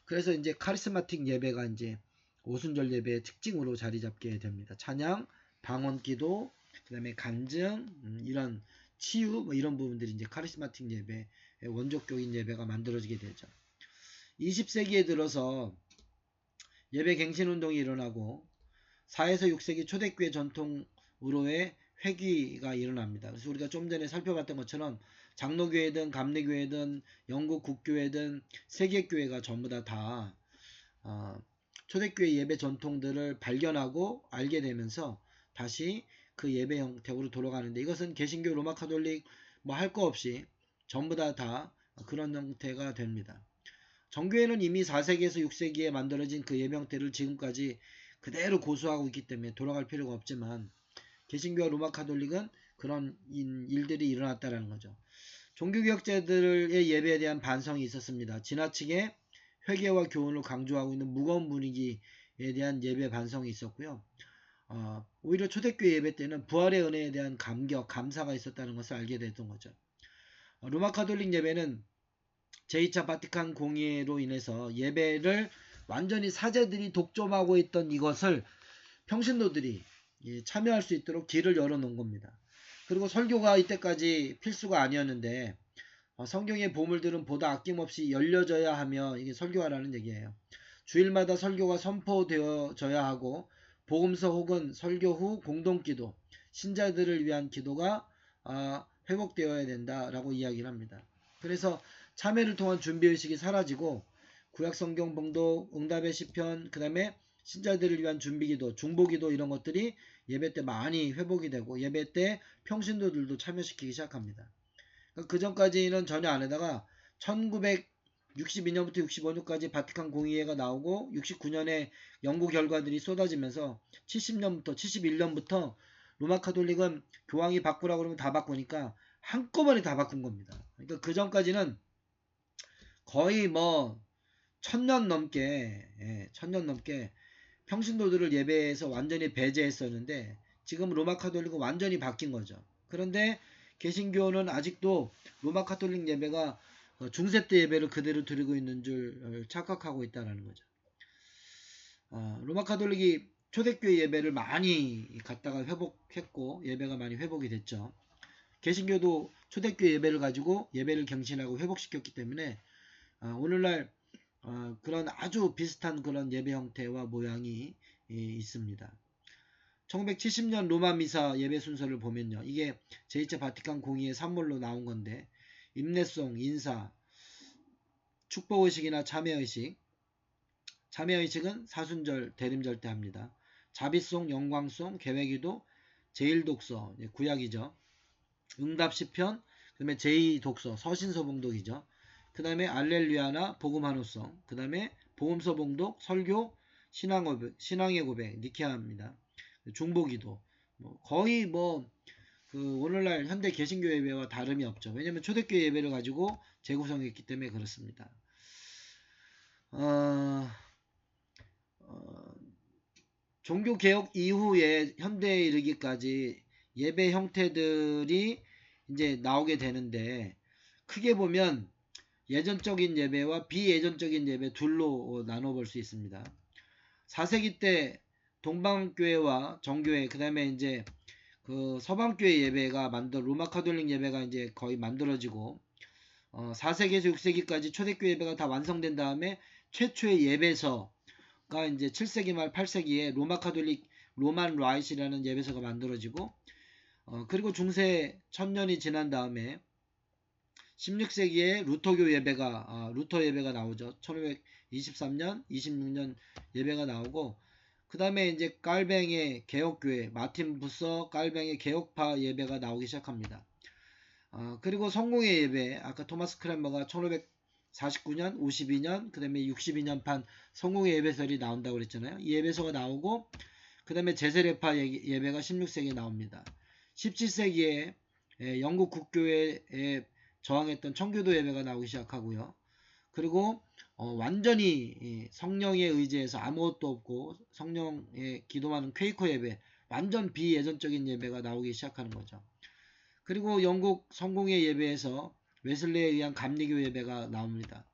그래서 이제 카리스마틱 예배가 이제 오순절 예배의 특징으로 자리 잡게 됩니다. 찬양, 방언 기도, 그 다음에 간증, 이런 치유, 뭐 이런 부분들이 이제 카리스마틱 예배, 원족교인 예배가 만들어지게 되죠. 20세기에 들어서 예배 갱신 운동이 일어나고 4에서 6세기 초대교회 전통으로의 회귀가 일어납니다. 그래서 우리가 좀 전에 살펴봤던 것처럼 장로교회든 감리교회든 영국 국교회든 세계교회가 전부 다 초대교회 예배 전통들을 발견하고 알게 되면서 다시 그 예배 형태로 돌아가는데 이것은 개신교 로마 카톨릭 뭐 할 거 없이 전부 다 그런 형태가 됩니다. 정교회는 이미 4세기에서 6세기에 만들어진 그 예배 형태를 지금까지 그대로 고수하고 있기 때문에 돌아갈 필요가 없지만 개신교와 로마 카톨릭은 그런 일들이 일어났다는 거죠. 종교개혁자들의 예배에 대한 반성이 있었습니다. 지나치게 회개와 교훈을 강조하고 있는 무거운 분위기에 대한 예배 반성이 있었고요. 오히려 초대교회 예배 때는 부활의 은혜에 대한 감격, 감사가 있었다는 것을 알게 됐던 거죠. 로마 카톨릭 예배는 제2차 바티칸 공의로 인해서 예배를 완전히 사제들이 독점하고 있던 이것을 평신도들이 참여할 수 있도록 길을 열어놓은 겁니다. 그리고 설교가 이때까지 필수가 아니었는데 성경의 보물들은 보다 아낌없이 열려져야 하며 이게 설교하라는 얘기예요. 주일마다 설교가 선포되어져야 하고 복음서 혹은 설교 후 공동기도, 신자들을 위한 기도가 회복되어야 된다라고 이야기를 합니다. 그래서 참회를 통한 준비의식이 사라지고 구약성경 봉독, 응답의 시편, 그 다음에 신자들을 위한 준비기도, 중보기도 이런 것들이 예배 때 많이 회복이 되고 예배 때 평신도들도 참여시키기 시작합니다. 그 전까지는 전혀 안 하다가 1962년부터 65년까지 바티칸 공의회가 나오고 69년에 연구 결과들이 쏟아지면서 70년부터 71년부터 로마 카톨릭은 교황이 바꾸라고 그러면 다 바꾸니까 한꺼번에 다 바꾼 겁니다. 그러니까 그 전까지는 거의 뭐 1000년 넘게 1000년 넘게 평신도들을 예배에서 완전히 배제했었는데 지금 로마 카톨릭은 완전히 바뀐 거죠. 그런데 개신교는 아직도 로마 카톨릭 예배가 중세 때 예배를 그대로 드리고 있는 줄 착각하고 있다는 거죠. 로마 카톨릭이 초대교회 예배를 많이 갖다가 회복했고 예배가 많이 회복이 됐죠. 개신교도 초대교회 예배를 가지고 예배를 갱신하고 회복시켰기 때문에 오늘날 그런 아주 비슷한 그런 예배 형태와 모양이 있습니다. 1970년 로마 미사 예배 순서를 보면요. 이게 제2차 바티칸 공의의 산물로 나온 건데 임례송, 인사, 축복의식이나 참회의식, 참회의식은 사순절, 대림절 때 합니다. 자비송, 영광송, 계회기도, 제1독서, 구약이죠. 응답시편, 그 다음에 제2독서, 서신서봉독이죠. 그 다음에 알렐루야나 복음한호성, 그 다음에 복음서봉독, 설교, 신앙의 고백, 니케아입니다. 중보기도, 거의 그 오늘날 현대 개신교 예배와 다름이 없죠. 왜냐하면 초대교회 예배를 가지고 재구성했기 때문에 그렇습니다. 종교개혁 이후에 현대에 이르기까지 예배 형태들이 이제 나오게 되는데 크게 보면 예전적인 예배와 비예전적인 예배 둘로 나눠볼 수 있습니다. 4세기 때 동방교회와 정교회, 그 다음에 이제 그 서방교회 예배가 로마 카톨릭 예배가 이제 거의 만들어지고 4세기에서 6세기까지 초대교회 예배가 다 완성된 다음에 최초의 예배서가 이제 7세기 말 8세기에 로마 카톨릭 로만 라이트라는 예배서가 만들어지고 그리고 중세 1000년이 지난 다음에 16세기에 루터교 예배가 루터 예배가 나오죠. 1523년, 26년 예배가 나오고 그 다음에 이제 깔뱅의 개혁교회, 마틴 부서 깔뱅의 개혁파 예배가 나오기 시작합니다. 그리고 성공의 예배, 아까 토마스 크랜머가 1549년, 52년, 그 다음에 62년판 성공의 예배설이 나온다고 그랬잖아요. 이 예배서가 나오고 그 다음에 제세례파 예배가 16세기에 나옵니다. 17세기에 영국 국교회에 저항했던 청교도 예배가 나오기 시작하고요. 그리고 완전히 성령에 의지해서 아무것도 없고 성령에 기도하는 퀘이커 예배, 완전 비예전적인 예배가 나오기 시작하는 거죠. 그리고 영국 성공의 예배에서 웨슬레에 의한 감리교 예배가 나옵니다.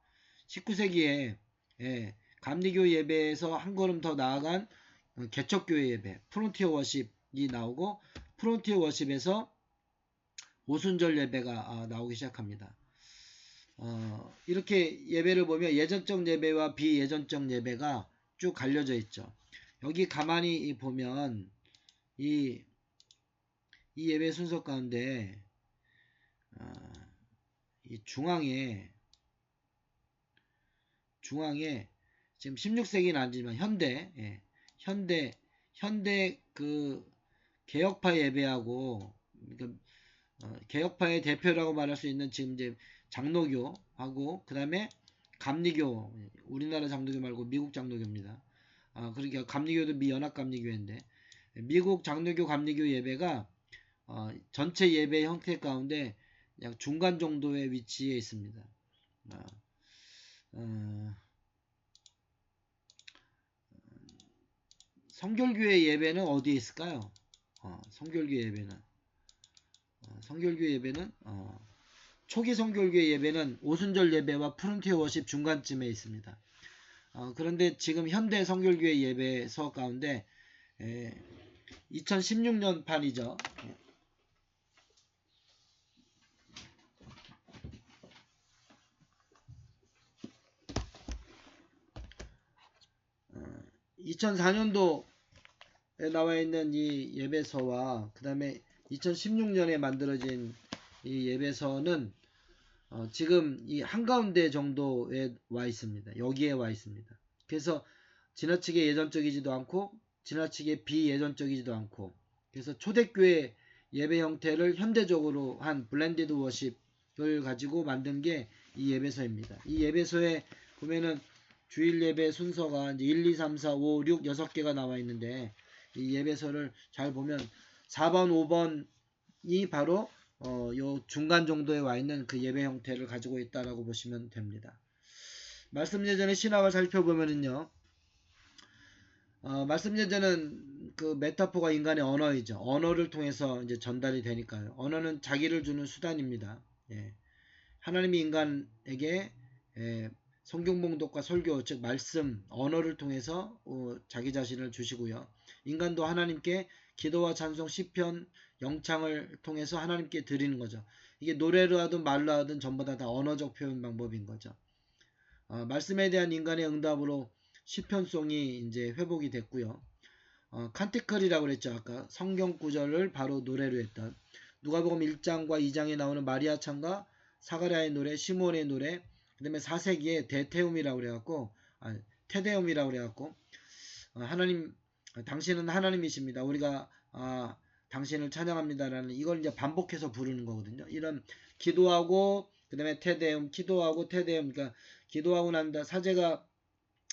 19세기에 감리교 예배에서 한 걸음 더 나아간 개척교회 예배, 프론티어 워십이 나오고 프론티어 워십에서 오순절 예배가 나오기 시작합니다. 이렇게 예배를 보면 예전적 예배와 비예전적 예배가 쭉 갈려져 있죠. 여기 가만히 보면 이 예배 순서 가운데 이 중앙에 지금 16세기는 아니지만 현대 그 개혁파 예배하고 그러니까 개혁파의 대표라고 말할 수 있는 지금 이제 장로교하고 그 다음에 감리교, 우리나라 장로교 말고 미국 장로교입니다. 그러니까 감리교도 미연합감리교회인데 미국 장로교 감리교 예배가 전체 예배 형태 가운데 약 중간 정도의 위치에 있습니다. 성결교회 예배는 어디에 있을까요? 성결교회 예배는 초기 성결교회 예배는 오순절 예배와 프론티어 워십 중간쯤에 있습니다. 그런데 지금 현대 성결교회 예배서 가운데 2016년 판이죠. 2004년도에 나와 있는 이 예배서와 그 다음에 2016년에 만들어진 이 예배서는 지금 이 한가운데 정도에 와 있습니다. 여기에 와 있습니다. 그래서 지나치게 예전적이지도 않고 지나치게 비예전적이지도 않고, 그래서 초대교회 예배 형태를 현대적으로 한 블렌디드 워십을 가지고 만든 게 이 예배서입니다. 이 예배서에 보면은 주일 예배 순서가 이제 1, 2, 3, 4, 5, 6, 6개가 나와 있는데, 이 예배서를 잘 보면 4번, 5번이 바로 요 중간 정도에 와 있는 그 예배 형태를 가지고 있다라고 보시면 됩니다. 말씀 예전의 신학을 살펴보면은요, 말씀 예전은 그 메타포가 인간의 언어이죠. 언어를 통해서 이제 전달이 되니까요. 언어는 자기를 주는 수단입니다. 예. 하나님이 인간에게 성경 봉독과 설교, 즉 말씀, 언어를 통해서 자기 자신을 주시고요. 인간도 하나님께 기도와 찬송, 시편, 영창을 통해서 하나님께 드리는 거죠. 이게 노래로 하든 말로 하든 전부 다 언어적 표현 방법인 거죠. 말씀에 대한 인간의 응답으로 시편송이 이제 회복이 됐고요. 칸티클이라고 그랬죠. 아까 성경 구절을 바로 노래로 했던 누가복음 1장과 2장에 나오는 마리아 창과 사가랴의 노래, 시몬의 노래, 그 다음에 4세기에 대테움이라고 그래갖고 테데움이라고 그래갖고 하나님, 당신은 하나님이십니다. 우리가 당신을 찬양합니다라는 이걸 이제 반복해서 부르는 거거든요. 이런 기도하고 그 다음에 테데움, 기도하고 테데움, 그러니까 기도하고 난다, 사제가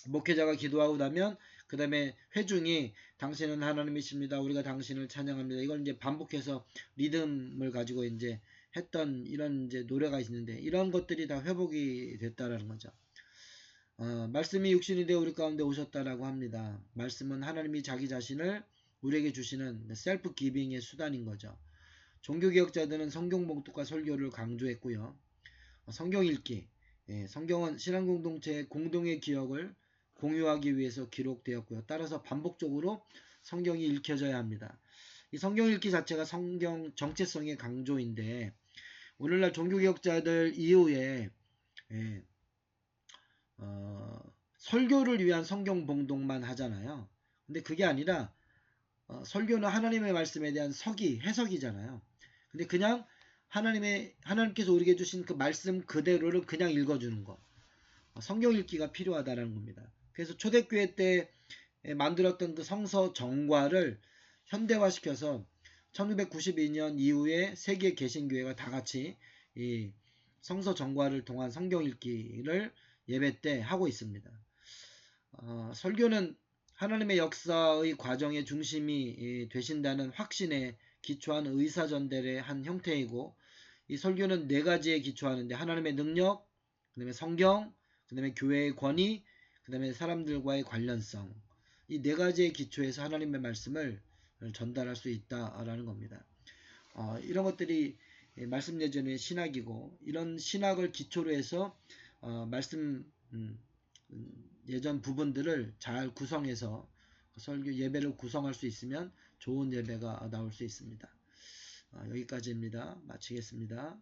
목회자가 기도하고 나면 그 다음에 회중이 당신은 하나님이십니다. 우리가 당신을 찬양합니다. 이걸 이제 반복해서 리듬을 가지고 이제 했던 이런 이제 노래가 있는데, 이런 것들이 다 회복이 됐다라는 거죠. 말씀이 육신이 되어 우리 가운데 오셨다라고 합니다. 말씀은 하나님이 자기 자신을 우리에게 주시는 셀프 기빙의 수단인 거죠. 종교개혁자들은 성경 봉독과 설교를 강조했고요. 성경 읽기, 성경은 신앙 공동체의 공동의 기억을 공유하기 위해서 기록되었고요. 따라서 반복적으로 성경이 읽혀져야 합니다. 이 성경 읽기 자체가 성경 정체성의 강조인데, 오늘날 종교개혁자들 이후에 설교를 위한 성경 봉독만 하잖아요. 근데 그게 아니라 설교는 하나님의 말씀에 대한 해석이잖아요. 근데 그냥 하나님께서 우리에게 주신 그 말씀 그대로를 그냥 읽어주는 거. 성경 읽기가 필요하다는 겁니다. 그래서 초대교회 때 만들었던 그 성서 정과를 현대화시켜서 1992년 이후에 세계 개신교회가 다 같이 이 성서 정과를 통한 성경 읽기를 예배 때 하고 있습니다. 설교는 하나님의 역사의 과정의 중심이 되신다는 확신에 기초한 의사전달의 한 형태이고, 이 설교는 네 가지에 기초하는데 하나님의 능력, 그 다음에 성경, 그 다음에 교회의 권위, 그 다음에 사람들과의 관련성, 이 네 가지의 기초에서 하나님의 말씀을 전달할 수 있다라는 겁니다. 이런 것들이 말씀 예전의 신학이고, 이런 신학을 기초로 해서 말씀 예전 부분들을 잘 구성해서 설교 예배를 구성할 수 있으면 좋은 예배가 나올 수 있습니다. 여기까지입니다. 마치겠습니다.